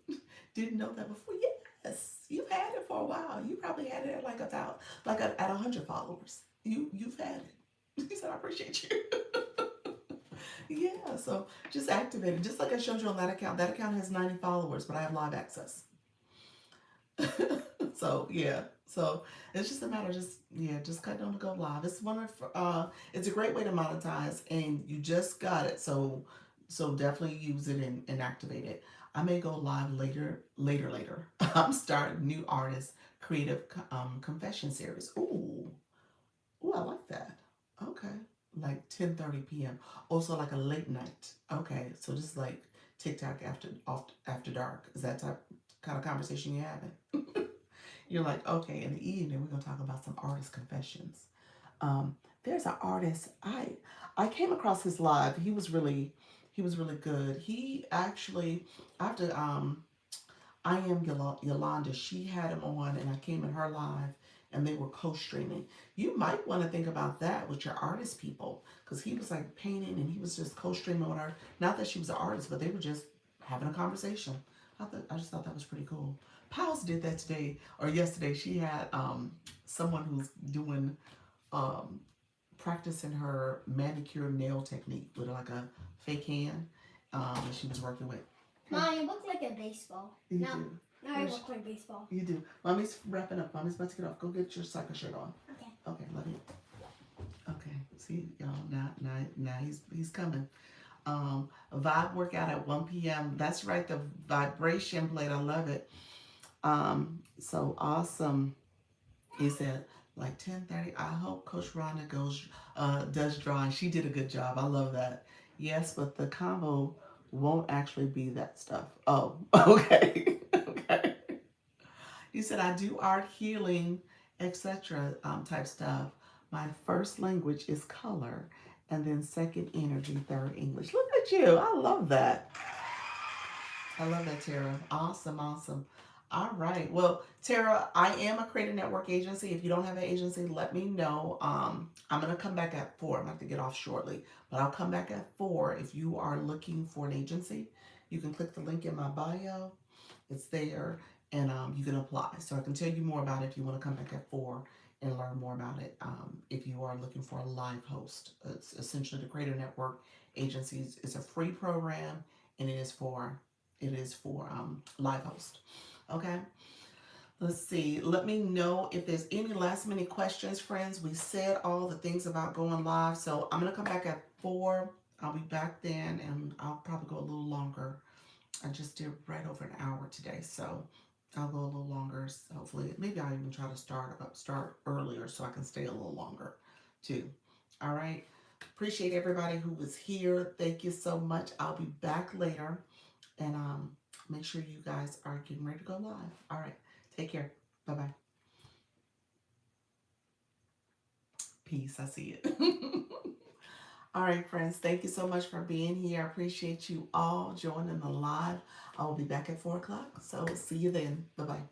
Didn't know that before. Yes, you've had it for a while. You probably had it at like 1,000, like at 100 followers. You've had it. He said, I appreciate you. Yeah, so just activate it. Just like I showed you on that account. That account has 90 followers, but I have live access. So yeah, so it's just a matter of just cut on to go live. It's it's a great way to monetize, and you just got it. So definitely use it and activate it. I may go live later. I'm starting new artist creative confession series. Ooh, I like that. Okay, like 10:30 p.m. Also like a late night. Okay, so just like TikTok after dark. Is that type kind of conversation you're having? You're like, okay, in the evening we're gonna talk about some artist confessions. There's an artist I came across his live. He was really good. He actually after I am Yolanda. She had him on, and I came in her live, and they were co-streaming. You might want to think about that with your artist people, because he was like painting, and he was just co-streaming with her. Not that she was an artist, but they were just having a conversation. I just thought that was pretty cool. Pals did that today or yesterday. She had someone who's doing um, practicing her manicure nail technique with like a fake hand. And she was working with. Mom, you look like a baseball. You no, do. no, I look like baseball. You do. Mommy's wrapping up. Mommy's about to get off. Go get your cycle shirt on. Okay. Okay, love you. Okay. See, y'all, now he's coming. Vibe workout at 1 p.m. That's right, the vibration plate. I love it. So awesome. He said like 10:30. I hope Coach Rhonda does drawing. She did a good job. I love that. Yes, but the combo won't actually be that stuff. Oh, okay. Okay. He said I do art, healing, etc. Type stuff. My first language is color, and then second energy, third English. Look at you. I love that. I love that, Tara. Awesome, awesome. All right. Well, Tara, I am a creative network agency. If you don't have an agency, let me know. I'm gonna come back at 4. I'm gonna have to get off shortly, but I'll come back at 4. If you are looking for an agency, you can click the link in my bio. It's there, and you can apply. So I can tell you more about it if you want to come back at 4 and learn more about it. If you are looking for a live host, it's essentially the Creative Network Agencies. It's a free program, and it is for live host. Okay. Let's see. Let me know if there's any last minute questions, friends. We said all the things about going live, so I'm gonna come back at 4. I'll be back then, and I'll probably go a little longer. I just did right over an hour today, so I'll go a little longer. So hopefully, maybe I'll even try to start earlier so I can stay a little longer, too. All right. Appreciate everybody who was here. Thank you so much. I'll be back later, and make sure you guys are getting ready to go live. All right. Take care. Bye bye. Peace. I see it. All right, friends. Thank you so much for being here. I appreciate you all joining the live. I will be back at 4 o'clock. So see you then. Bye bye.